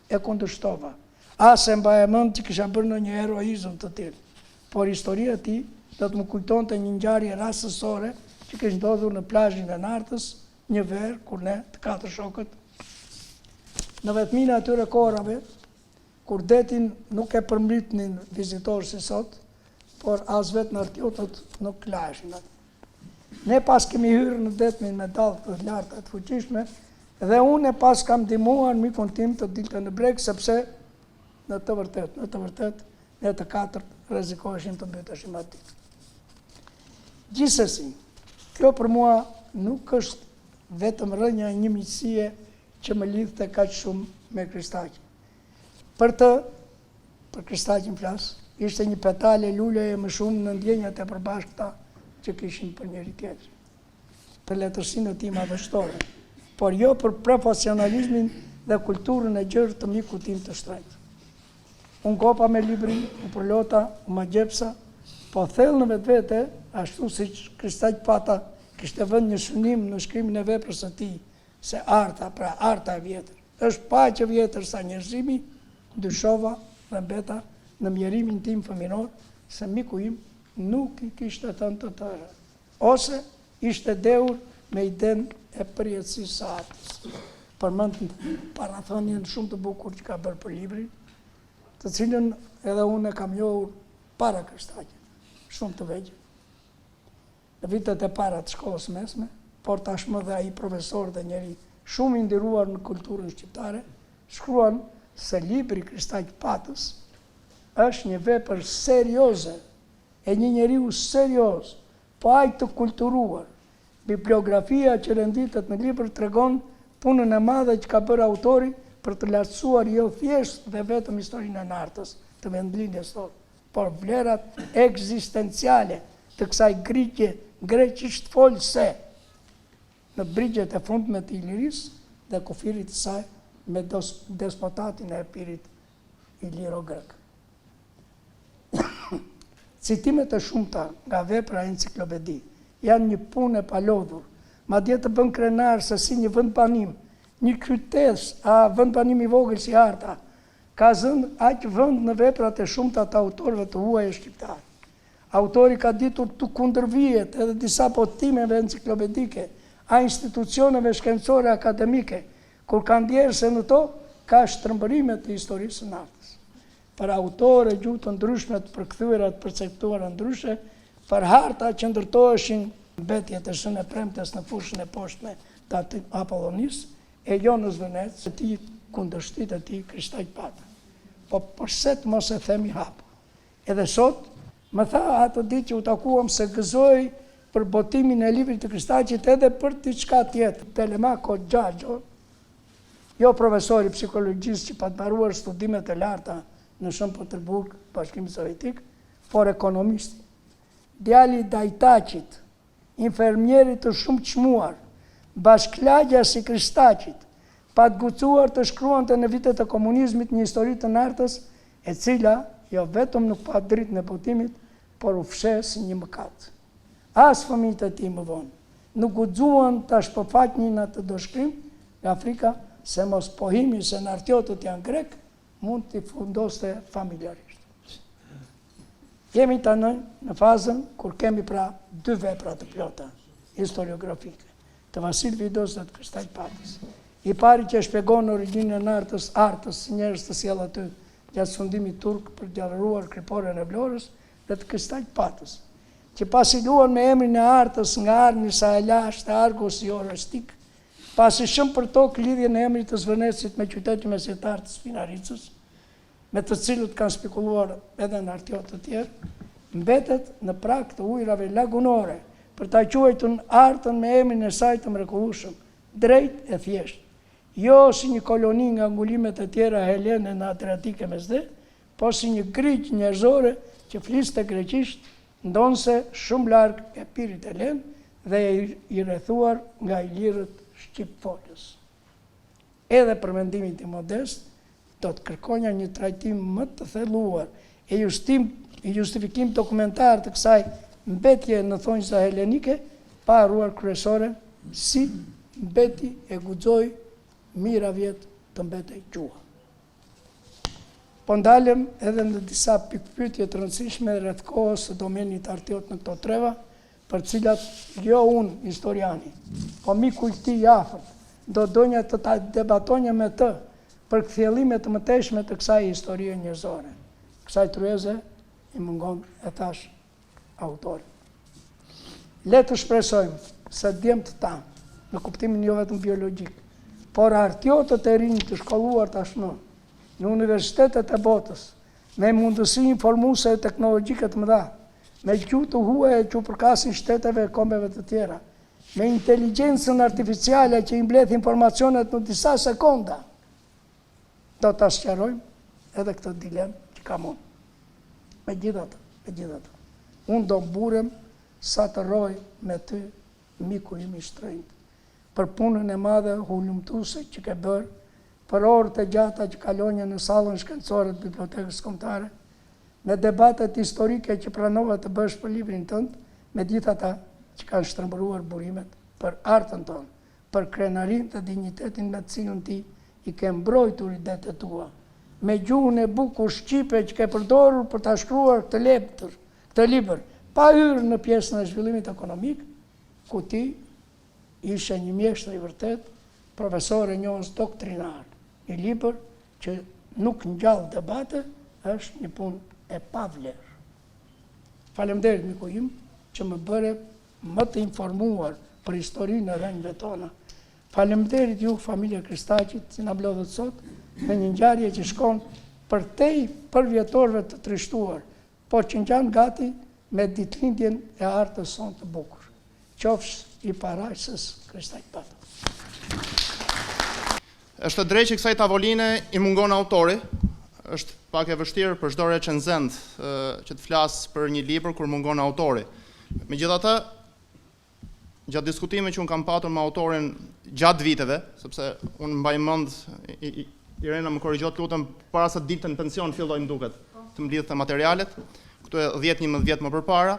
[SPEAKER 6] E kundërshtova. As e mbaja mend që kisha bërë ndonjë heroizëm të tillë. Por historia e tij do të më kujtonte një ngjarje rastësore që kishte ndodhur në plazhin e Nartës një verë kur ne të katër shokët në vetminë atyre kohërave, kur detin nuk e përmbritnin vizitorë si sot, por as vetë në artjotët nuk laheshin atë. Ne pas kemi hyrë në detmin me dallë të larta të fuqishme, dhe unë pas kam ndihmuar mikun tim të dilte në breg, sepse në të vërtet, ne të katërt rrezikoheshim të mbyteshim aty. Gjithsesi, kjo për mua nuk është vetëm rënja e një miqësie që më lidhte kaq shumë me Kristaqin. Për Kristaqin flas, ishte një petale luleje më shumë në ndjenjat e përbashkëta që kishin për njëri tjetrin. Për letërsinë e tij madhështore, por jo për profesionalizmin dhe kulturën e gjerë të mikut tim të shtrenjtë. Unë gopa me librin, u përlota, u ma gjepsa, po thellë në vetvete, ashtu siç Kristaq Pata kishte vënë një synim në shkrimin e veprës së tij, se arta e vjetër, është paqe vjetër sa njerëzimi, dyshova dhe mbeta në mjerimin tim fëminor, se miku im nuk i kishte thënë të tërë, ose ishte dehur me iden e përjetësisë së artës. Përmend parathonien shumë të bukur që ka bërë për librin, të cilën edhe unë e kam njohur para Kristaqit, shumë të vegjël. Në vitet e para të shkollës mesme, por tashmë dhe ai profesor dhe njeri shumë i nderuar në kulturën shqiptare, shkruan se libri Kristaq Patës është një vepër serioze e një njeriu serioz, po aq të kulturuar. Bibliografia që renditet në libër tregon punën e madhe që ka bërë autori për të lartësuar jo thjesht dhe vetëm historinë e Nartës, të vendlindjes tonë, por vlerat ekzistenciale të kësaj grigje greqisht folse në brigjet e fundme të Ilirisë dhe kufirit të saj me despotatin e Epirit iliro-grek. Citimet e shumta nga vepra enciklopedi janë një punë e palodhur, madje të bën krenar se si një vendbanim, një qytet, vendbanim i vogël si Arta, ka zënë aq vend në veprat e shumta të autorëve të huaj shqiptar. Autori ka ditur të kundërvijet edhe disa botimeve enciklopedike a institucioneve shkencore akademike, kur ka ndjerë se në to ka shtrëmbërime të historisë së Nartës. Për autore gjuhë të ndryshme të përkthyera të perceptuara ndryshe, për harta që ndërtoheshin mbetjet e Sën e Premtes në fushën e poshtme të Apollonisë, e Jonës Vënec, e ti kundërshtit e ti Kristaq Pata. Po përse të mos e themi hapë. Edhe sot, më tha ato ditë që u takuam se gëzoj për botimin e librit të Kristaqit edhe për diçka tjetër. Telemako Gjaxho, jo profesori psikologjisë që pa të mbaruar studimet e larta në Shën Peterburg, Bashkimi Sovjetik, por ekonomist. Djali Dajtaqit, infermierit të shumë çmuar, bashklagja si Kristaqit, pa të guxuar të shkruante në vitet e komunizmit një histori të Nartës, e cila jo vetëm nuk pa dritë në botimit, por u fsheh si një mëkat. As fëmijët e tij më vonë nuk guxuan ta shpëfaqnin atë doshkrim nga Afrika, se mos pohimi se nartiotët janë grek, mund t'i fundoste familjarisht. Jemi tani në fazën kur kemi pra dy vepra të plota historiografike, të Vasil Vidos dhe të Kristaq Patës. I pari që shpjegon origjinën e artës si njerëz të sjell aty gjatë sundimit turk për djallëruar kriporen e Vlorës dhe të Kristaq Patës, që pasi luan me emrin e artës nga armi sa e lashtë Argos i Orastik, pasi shumë për tokë lidhjen e emrit të Zvërnesit me qytetin mesjetar të Spinaricës, me të cilët kanë spekulluar edhe në artiotë të tjerë, mbetet në prag të ujrave lagunore për ta quajtur artën me emrin e saj të mrekullueshëm, drejt e thjeshtë, jo si një koloni nga ngulimet e tjera helene në Adriatike Mesdhe, po si një grigj njerëzore që fliste greqisht, ndonse shumë larg e pirit helen dhe i rrethuar nga ilirët shqipfolës. Edhe për mendimin tim modest, do të kërkonja një trajtim më të thelluar e justifikim dokumentar të kësaj mbetje në thonjza helenike, pa harruar kryesore si mbeti e guxoi mira vjet të mbetej gjuha. Po ndalem edhe në disa pikpyetje të rëndësishme rreth kohës së domenit artiot në këto treva, për cilat jo unë, historiani, po miku i këtij i afërt, do donja të ta debatonja me të për kthjellime të mëtejshme të kësaj historie njerëzore. Kësaj tryeze i mungon e thash autori. Le të shpresojmë se djemtë tanë, në kuptimin jo vetëm biologjik, por artiotët e rinj të shkolluar tashmë në universitetet e botës, me mundësi informuese e teknologjike të mëdha, me gjuhë të huaja që përkasin shteteve e kombeve të tjera, me inteligjencën artificiale që i mbledh informacionet në disa sekonda, do të sqarojmë edhe këtë dilemë që kam unë. Megjithatë, unë do mburem sa të rroj me ty, miku im i shtrenjtë, për punën e madhe hulumtuese që ke bërë, për orët e gjata që kalonje në sallën shkencore të Bibliotekës Kombëtare, me debatet historike që pranova të bësh për librin tënd, me gjithë ata që kanë shtrembëruar burimet për artën tonë, për krenarinë dhe dinjitetin me të cilën ti i ke mbrojtur idetë tua, me gjuhën e bukur shqipe që ke përdorur për ta shkruar këtë libër, pa hyrë në pjesën e zhvillimit ekonomik, ku ti ishe një mjeshtër i vërtet, profesor e njohës doktrinar. Një libër që nuk ngjall debate, është një punë e pavlerë. Faleminderit miku im që më bëre më të informuar për historinë e rënjve tona. Faleminderit ju, familja Kristaqit, që na mblodhët sot me një ngjarje që shkon përtej për vjetorëve të trishtuar, por që ngjan gati me ditëlindjen e artës sonë të bukur. Qofsh i paraqësës Kristaq Pata.
[SPEAKER 7] Është drejt që kësaj tavoline i mungon autori, është pak e vështirë për çdo recenzent që të flasë për një libër kur mungon autori. Megjithatë, gjatë diskutimeve që unë kam patur me autorin gjatë viteve, sepse unë mbaj mend, Irena më korrigjo lutem, para se të dilte në pension filloi më duket të mblidhte materialet, këtu e 10-11 vjet më përpara.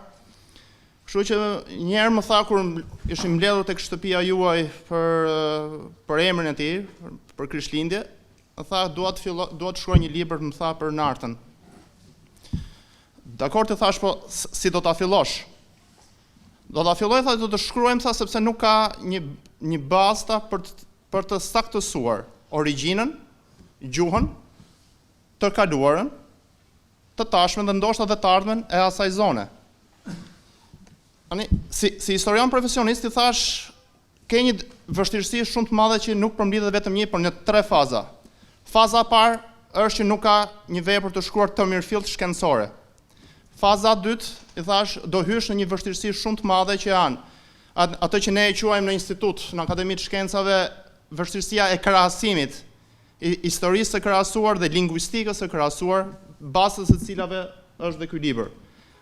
[SPEAKER 7] Kështu që njerë më tha kur ishim mbledhur tek shtëpia juaj për emrin e tij, për Krishtlindje, më tha dua të shkruaj një libër, më tha për nartën. Dakor, të thash, po si do ta fillosh? Do ta filloj, tha, do të shkruajmë, tha, sepse nuk ka një basta për të saktësuar origjinën, gjuhën, të kaluarën, të tashmen dhe ndoshta dhe të ardhmen e asaj zone. Si historian profesionist i thash, ke një vështirësi shumë të madhe që nuk përmbledhet vetëm një, por në 3 faza. Faza e parë është që nuk ka një vepër të shkruar të mirëfillt shkencore. Faza e dytë, i thash, do hysh në një vështirësi shumë të madhe që janë ato që ne e quajmë në institut, në Akademitë të Shkencave, vështirësia e krahasimit, historisë së krahasuar dhe lingvistikës së krahasuar, bazës së cilave është dhe ky libër.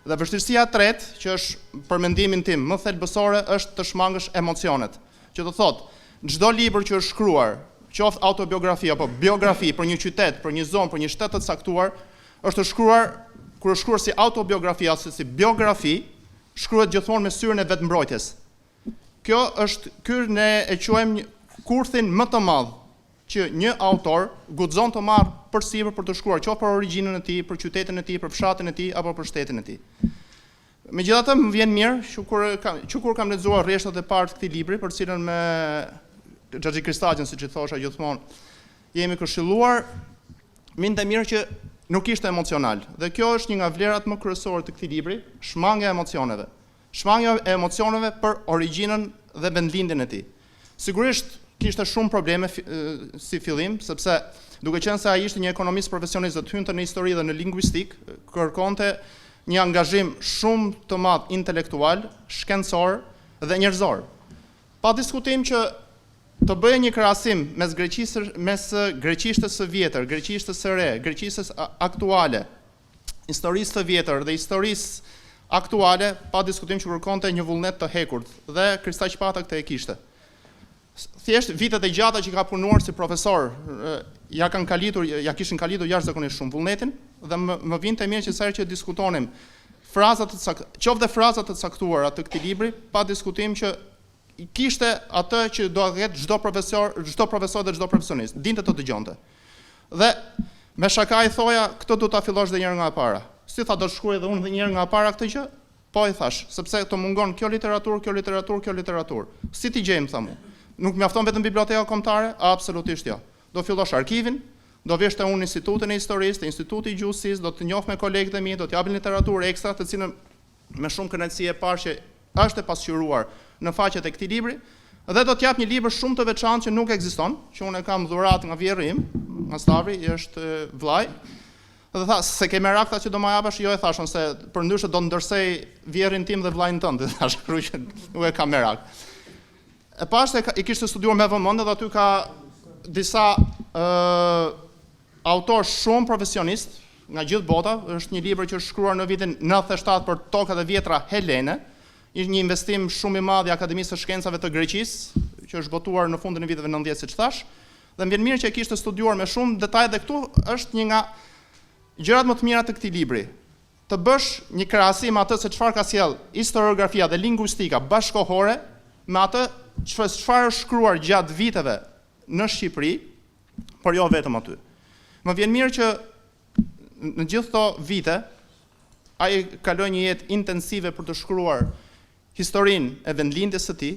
[SPEAKER 7] Dhe vështirësia e tretë, që është për mendimin tim më thelbësore, është të shmangësh emocionet. Që të thotë, çdo libër që është shkruar, qoftë autobiografi apo biografi për një qytet, për një zonë, për një shtet të caktuar, është shkruar, kur është shkruar si autobiografi ose si biografi, shkruhet gjithmonë me syrin e vetmbrojtjes. Kjo është, ky ne e quajmë kurthin më të madh që një autor guxon të marrë përsipër për të shkruar, qoftë për origjinën e tij, për qytetin e tij, për fshatin e tij apo për shtetin e tij. Megjithatë, më vjen mirë që kur kam lexuar rreshtat e parë të këtij libri, për cilën Xhaxhi Kristaqin, siç i thosha gjithmonë, jemi këshilluar minte mirë që nuk ishte emocional. Dhe kjo është një nga vlerat më kryesore të këtij libri, shmangja e emocioneve. Shmangja e emocioneve për origjinën dhe vendlindjen e tij. Sigurisht kishte shumë probleme si fillim, sepse duke qenë se ai ishte një ekonomist profesionist dhe hynte në histori dhe në lingvistik, kërkonte një angazhim shumë të madh intelektual, shkencor dhe njerëzor. Pa diskutim që të bëjë një krahasim mes greqishtës së vjetër, greqishtës së re, greqishtës aktuale, historisë së vjetër dhe historisë aktuale, pa diskutim që kërkonte një vullnet të hekurt, dhe Kristaq Pata këtë e kishte. Thjesht vitet e gjata që ka punuar si profesor, ja kishin kalitur jashtëzakonisht shumë vullnetin, dhe më vinte mirë që sa herë që diskutonim qoftë frazat të caktuara të këtij libri, pa diskutim që kishte atë që do të ketë çdo profesor dhe çdo profesionist, dinte të dëgjonte. Dhe me shaka i thoja, këtë do ta fillosh dhe njëherë nga e para. Si tha, do të shkruaj edhe unë dhe njëherë nga e para këtë gjë? Po i thash, sepse të mungon kjo literaturë. Si ti gjejmë, tha mu? Nuk mjafton vetëm biblioteka kombëtare? Absolutisht jo. Do fillosh arkivin, do vesh te unë Institutin e Historisë, Instituti i Gjuhësisë, do të njoh me kolegët e mi, do të japin literaturë ekstra, të cilën me shumë kënaqësi e parë që është e pasqyruar në faqet e këtij libri, dhe do të jap një libër shumë të veçantë që nuk ekziston, që unë e kam dhuratë nga vjerri im, nga Stavri, është vllai. Dhe tha, se ke merak tha që do ma japash, jo e thashën se për ndryshe do ndërsej vjerrin tim dhe vllajin tënd, dhe thash kështu që nuk e kam merak. E pashtë i kishte studiuar me vëmendje dhe aty ka disa autor shumë profesionist nga gjithë bota, është një libër që është shkruar në vitin 97 për tokat e vjetra helene, ishte një investim shumë i madh i Akademisë së Shkencave të Greqisë, që është botuar në fundin e viteve 90, siç thash, dhe më vjen mirë që e kishte studiuar me shumë detaj, dhe këtu është një nga gjërat më të mira të këtij libri. Të bësh një krahasim atë se çfarë ka sjell historiografia dhe lingvistika bashkëkohore me atë çfarë është shkruar gjatë viteve në Shqipëri, por jo vetëm aty. Më vjen mirë që në gjithë këto vite ai kaloi një jetë intensive për të shkruar historinë e vendlindjes së tij.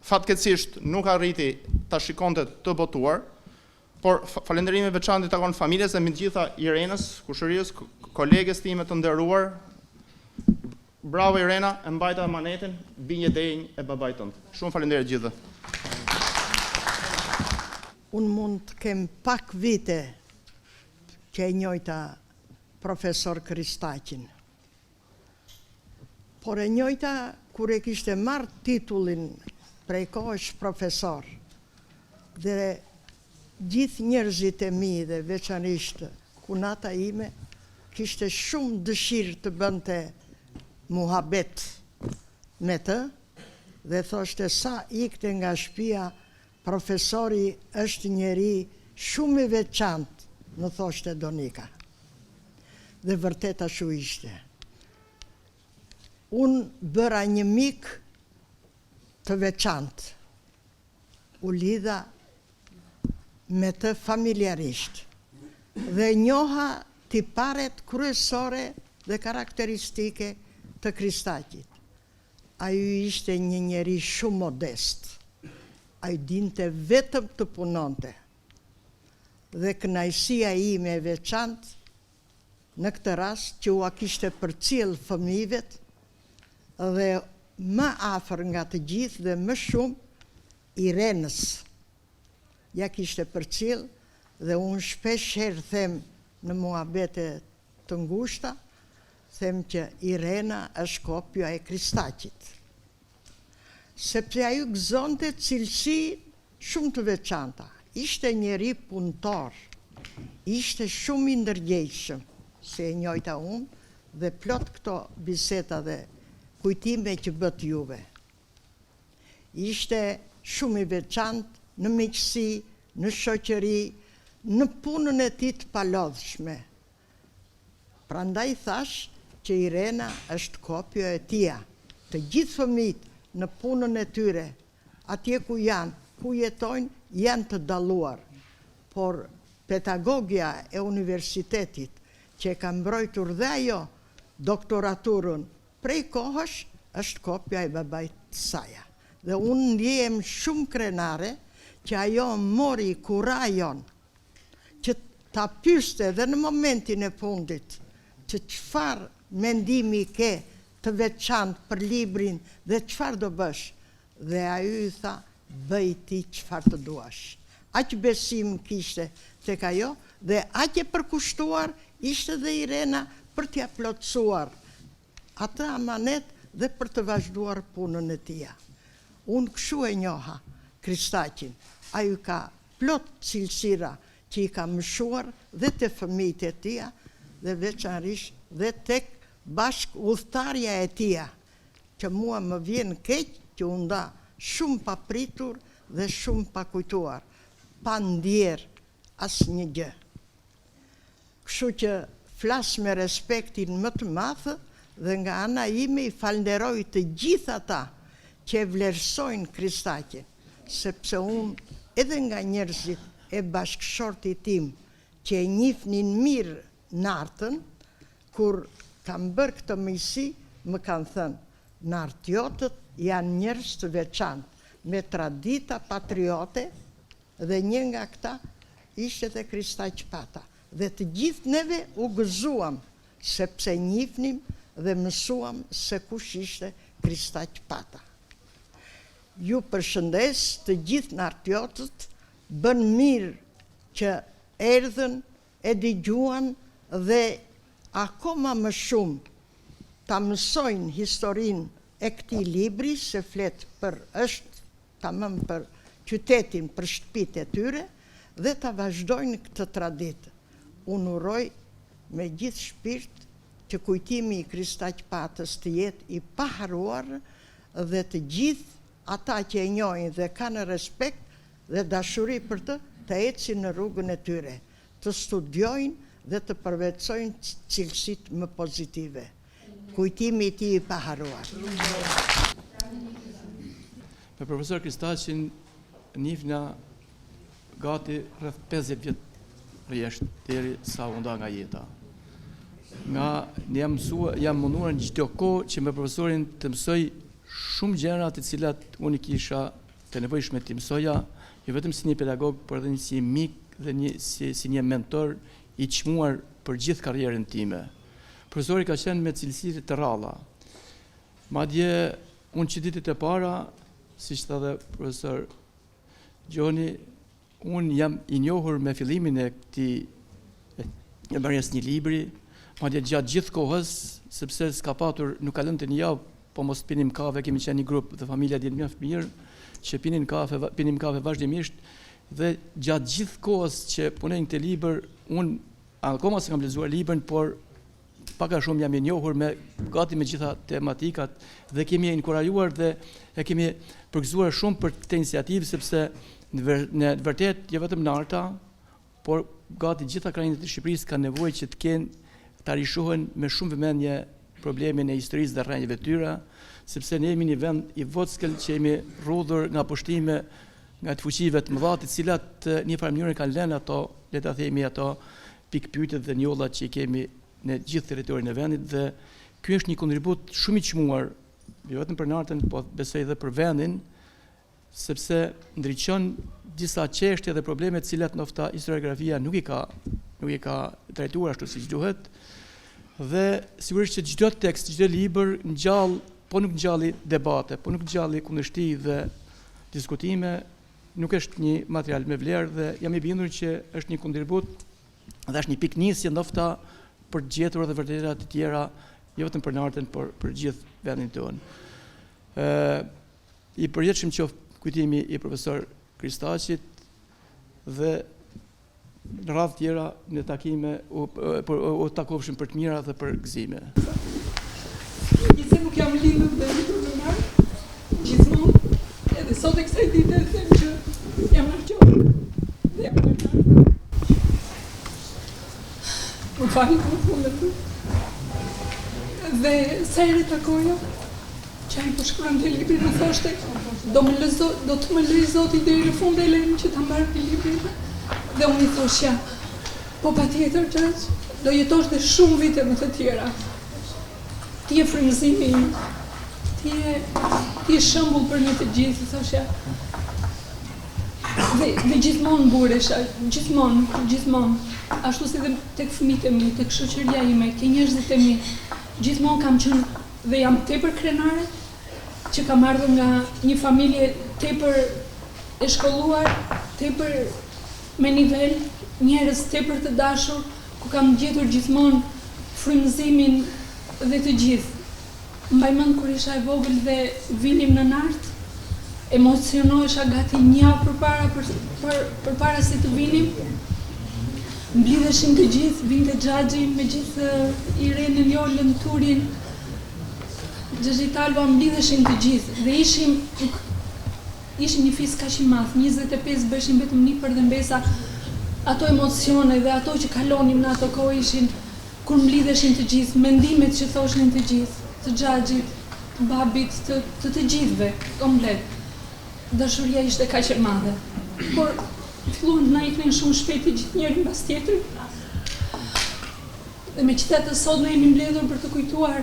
[SPEAKER 7] Fatkeqësisht nuk arriti ta shikonte të botuar, por falënderimi veçantë i takon familjes dhe mbi të gjitha Irenës, kushërios, koleges time të nderuar. Bravo Irena, e mbajta amanetin, binje denj e babait tënd. Shumë faleminderit gjithëve.
[SPEAKER 8] Unë mund të kem pak vite që e njojta profesor Kristaqin. Por e njojta kur e kishte marrë titullin prej kohësh profesor, dhe gjithë njerëzit e mi dhe veçanisht kunata ime kishte shumë dëshirë të bënte muhabet me të, dhe thoshte sa ikte nga shtëpia, profesori është njeri shumë i veçantë, më thoshte Donika. Dhe vërtet ashtu ishte. Unë bëra një mik të veçantë. U lidha me të familjarisht. Dhe njoha tiparet kryesore dhe karakteristike të Kristaqit. Ai ishte një njeri shumë modest. Ai dinte vetëm të punonte. Dhe kënaqësia ime e veçantë në këtë rast që ua kishte përcjell fëmijëvet dhe më afër nga të gjithë dhe më shumë Irenës. Ja kishte përcjell dhe unë shpesh herë them në muhabete të ngushta, them që Irena është kopja e Kristaqit. Sepse ajo gëzonte cilësi shumë të veçanta. Ishte njeri punëtor, ishte shumë i ndërgjegjshëm, se e njojta unë dhe plot këto biseda dhe kujtime që bët juve. Ishte shumë i veçantë në miqësi, në shoqëri, në punën e tij të palodhshme. Prandaj thash që Irena është kopja e tij. Të gjithë fëmijët në punën e tyre, atje ku janë, ku jetojnë, janë të dalluar. Por pedagogja e universitetit që ka mbrojtur dhe ajo doktoraturën prej kohësh është kopja e babait të saj. Dhe unë ndjehem shumë krenare që ajo mori kurajon që ta pyeste dhe në momentin e fundit që çfarë mendimi ke të veçantë për librin dhe çfarë do bësh. Dhe ajo i tha, bëj ti çfarë të duash. Aq besim kishte tek ajo dhe aq e përkushtuar ishte dhe Irena për t'ia plotësuar atë amanet dhe për të vazhduar punën e tij. Unë kështu e njoha Kristaqin. Ai ka plot cilësira që i ka mëshuar dhe te fëmijët e tij dhe veçanërisht dhe tek bashk udhëtarja e tij, që mua më vjen keq që u nda shumë pa pritur dhe shumë pa kujtuar, pa ndjer asnjë gjë. Kështu që flas me respektin më të madh dhe nga ana ime i falenderoj të gjithë ata që e vlerësojnë Kristaqin, sepse unë edhe nga njerëzit e bashkëshortit tim që e njihnin mirë nartën, kur kam bërë këtë mëjsi, më kanë thënë, nartiotët janë njerëz të veçantë, me tradita patriote, dhe një nga këta ishte dhe Kristaq Pata. Dhe të gjithë neve u gëzuam, sepse njihnim dhe mësuam se kush ishte Kristaq Pata. Ju përshëndes të gjithë nartiotët, bën mirë që erdhën, e dëgjuan dhe akoma më shumë ta mësojnë historinë e këtij libri, se flet është tamam për qytetin, për shtëpitë e tyre, dhe ta vazhdojnë këtë traditë. Unë uroj me gjithë shpirt që kujtimi i Kristaq Patës të jetë i paharuar dhe të gjithë ata që e njohin dhe kanë respekt dhe dashuri për të ecin në rrugën e tyre, të studiojnë dhe të përvetsojnë cilësitë më pozitive. Kujtimi i tij i paharuar.
[SPEAKER 9] Me profesor Kristaqin njihna gati rreth 50 vjet rresht deri sa u nda nga jeta. Jam munduar në çdo kohë që me profesorin të mësoj shumë gjëra të cilat unë kisha të nevojshme të mësoja, jo vetëm si një pedagog, por edhe si mik dhe si një mentor i çmuar për gjithë karrierën time. Profesori ka qenë me cilësi të rralla. Madje unë që ditët e para, siç tha dhe profesor Gjoni, unë jam i njohur me fillimin e këtij bërjes një libri, madje gjatë gjithë kohës, sepse s'ka patur, nuk ka lënë të një javë po mos pinim kafe, kemi qenë një grup dhe familja dinë mjaft mirë, që pinim kafe vazhdimisht, dhe gjatë gjithë kohës që punojnë këtë libër, unë akoma se kam lexuar librin, por pak a shumë jam i njohur gati me gjitha tematikat dhe kemi inkurajuar dhe e kemi përgëzuar shumë për këtë iniciativë, sepse në vërtet jo vetëm narta, por gati gjitha krajinet e Shqipërisë kanë nevojë që të kenë ta rishohen me shumë vëmendje problemin e historisë dhe rrënjeve të tyre, sepse ne jemi një vend i vogël që jemi rrudhur nga pushtime nga të fuqive të mëdha, të cilat një farë mënyrë kanë lënë ato, le ta themi, ato pikpyetjet dhe njollat që i kemi në gjithë territorin e vendit, dhe ky është një kontribut shumë i çmuar, jo vetëm për nartën, po besoj edhe për vendin, sepse ndriçon disa çështje dhe probleme të cilat nofta historiografia nuk i ka trajtuar ashtu siç duhet. Dhe sigurisht që çdo tekst, çdo libër ngjall, po nuk ngjalli debate, po nuk ngjalli kundërshti dhe diskutime, nuk është një material me vlerë, dhe jam i bindur që është një kontribut dhe është një piknisje ndoshta për të gjetur edhe vërtetëra të tjera, jo vetëm për nartën, por për gjithë vendin tonë. I përjetshëm qoftë kujtimi i profesor Kristaqit dhe në radhë tjera në takime u takofshim për të mira dhe për gëzime.
[SPEAKER 10] Se nuk jam lindur dhe rritur në nartë, gjithmonë, edhe sot e kësaj dite e them që jam nartjore dhe jam në nartë. Më fali për fundet të. Dhe sa e ritakoja, që ai po shkruan të librin më thoshte, do të më lej Zoti deri në fund e lejmë që ta mbarë të librin. Dhe unë i thoshja, po pa tjetër gjaq, do jetosh dhe shumë vite më të tjera. Ti e frymëzimi im, ti e ti je shembull për ne të gjithë, thoshja. Dhe gjithmonë buresha, gjithmonë. Ashtu si dhe tek fëmijët e mi, tek shoqëria ime, ke njerëzit e mi, gjithmonë kam qenë dhe jam tepër krenare, që kam ardhur nga një familje tepër e shkolluar, tepër me nivel, njerëz tepër të dashur, ku kam gjetur gjithmonë frymëzimin dhe të gjithë. Mbaj mend kur isha e vogël dhe vinim në nart, emocionohesha gati një javë përpara se të vinim. Mblidheshim të gjithë, vinte Xhaxhi me gjithë Irenën, Jolën, Turin, Xhaxhi Talba, mblidheshim të gjithë dhe ishim një fis kaq i madh, 25 bëshim vetëm nipër dhe mbesa. Ato emocione dhe ato që kalonim në ato kohë ishin kur mblidheshin të gjithë, mendimet që thoshin të gjithë, të Xhaxhit, babit, të gjithëve, komplet. Dashuria ishte kaq e madhe. Por filluan të na iknin shumë shpejt të gjithë njëri mbas tjetrit. Dhe megjithatë sot ne jemi mbledhur për të kujtuar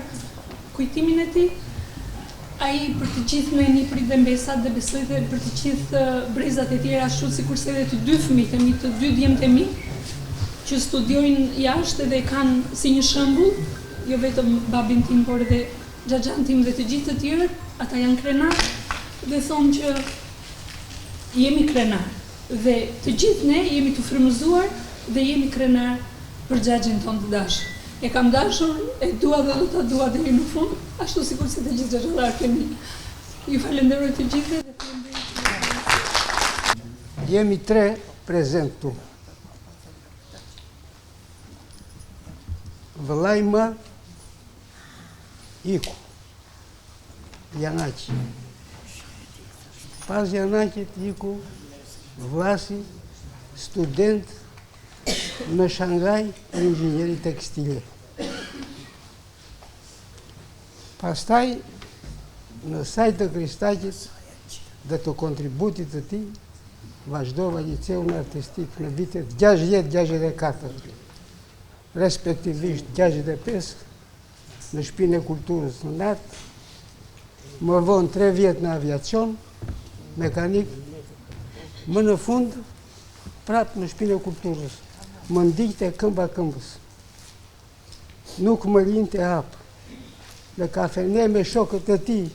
[SPEAKER 10] kujtimin e tij. Ai për të gjithë ne niprit dhe mbesat dhe besoj dhe për të gjithë brezat e tjera, ashtu sikurse edhe të dy fëmijët e mi, të dy djemtë e mi, që studiojnë jashtë dhe kanë si një shembull, jo vetëm babin tim, por edhe xhaxhan tim dhe të gjithë të tjerët, ata janë krenar dhe thonë që jemi krenar. Dhe të gjithë ne jemi të frymëzuar dhe jemi krenar për Xhaxhin tonë të dashur. E kam dashur, e dua dhe do ta dua deri në fund, ashtu sikur se të gjithë xhaxhallarët e mi. Ju falenderoj të gjithë dhe falenderoj.
[SPEAKER 11] Jemi 3 prezent tu. Vëllai më iku, Janaqi. Pas Janaqit iku vllasi, student në Shangaj, inxhinieri tekstile. Pastaj, në sajt të Kristaqit dhe të kontributit të tij, vazhdova liceun artistik në vitet 60-64, respektivisht 65 në Shtëpinë e Kulturës në Nart, më vonë 3 vjet në aviacion, mekanik, më në fund prap në Shtëpinë e Kulturës. Më ndiqte këmba këmbës. Nuk më linte hap. Në kafene me shokët e tij,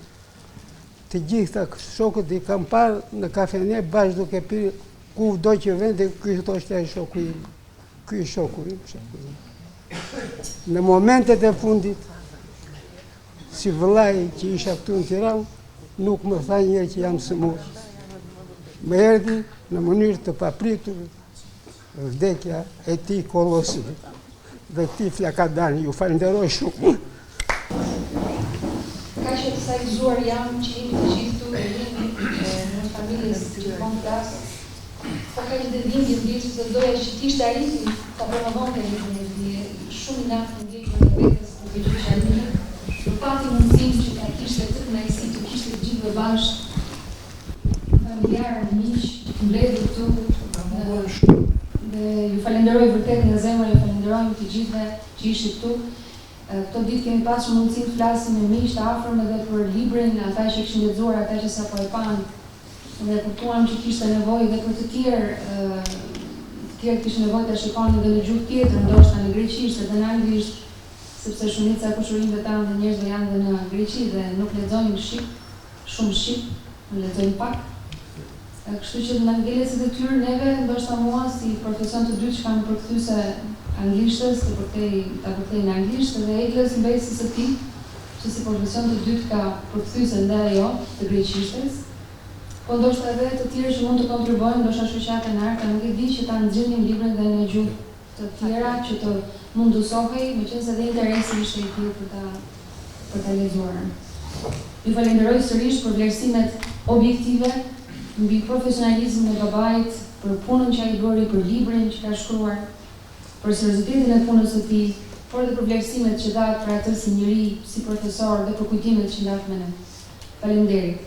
[SPEAKER 11] të gjitha shokët i kam parë në kafene bashkë duke pirë ku do që vende, ky thoshte ai shoku im. Ky shoku im. Në momentet e fundit, si vëllai që isha këtu në Tiranë, nuk më tha një që jam sëmur. Më erdhi në mënyrë të papritur vdekja e tij kolosive. Dhe ti Flakadani, ju falenderoj shumë.
[SPEAKER 1] Ka që të saktuar jam që jemi të gjithë tu e jemi në familjes që kontras. Po ka që dhe dhindi ndjeqë se doja që t'ishtë arriti të promovonte një shumë natë ndjeqë në vetës në gjithë shalini. Pati mundësim që ta kishte të kënaqësi të kishte gjithë dhe bashkë familjarë, miq, mbledhur këtu. Dhe ju falenderoj vërtet nga zemra, ju falenderojmë të gjithëve që ishit këtu. Këto ditë kemi pasur mundësi të flasim me miq të afërm edhe për librin, ata që kishin lexuar, ata që sapo e panë. Dhe kuptuam që kishte nevojë edhe për të tjerë kishin nevojë të shikonin edhe në gjuhë tjetër, ndoshta në greqisht edhe në anglisht, sepse shumica e kushërinjve tanë dhe njerëzve janë dhe në greqi dhe nuk lexojnë shqip, shumë shqip, lexojnë pak. Kështu që në anglesit e tyre neve, ndoshta mua si profesion të dytë që kam përkthyse anglishtës, të përktej në anglisht dhe Eglës mbesës së tij, që si profesion të dytë ka përkthyse ndaj ajo të greqishtes. Po ndoshta edhe të tjerë që mund të kontribuojnë, ndoshta shoqata në Arka nuk e di që ta nxjerrin librin dhe në gjuhë të tjera që të mundusohej, meqense edhe interesi ishte i tillë për ta lexuar. Ju falenderoj sërish për vlerësimet objektive mbi profesionalizmin e babait, për punën që ai bëri, për librin që ka shkruar, për seriozitetin e punës së tij, por edhe për vlerësimet që dha për atë si njeri, si profesor dhe për kujtimet që ndat me ne. Faleminderit.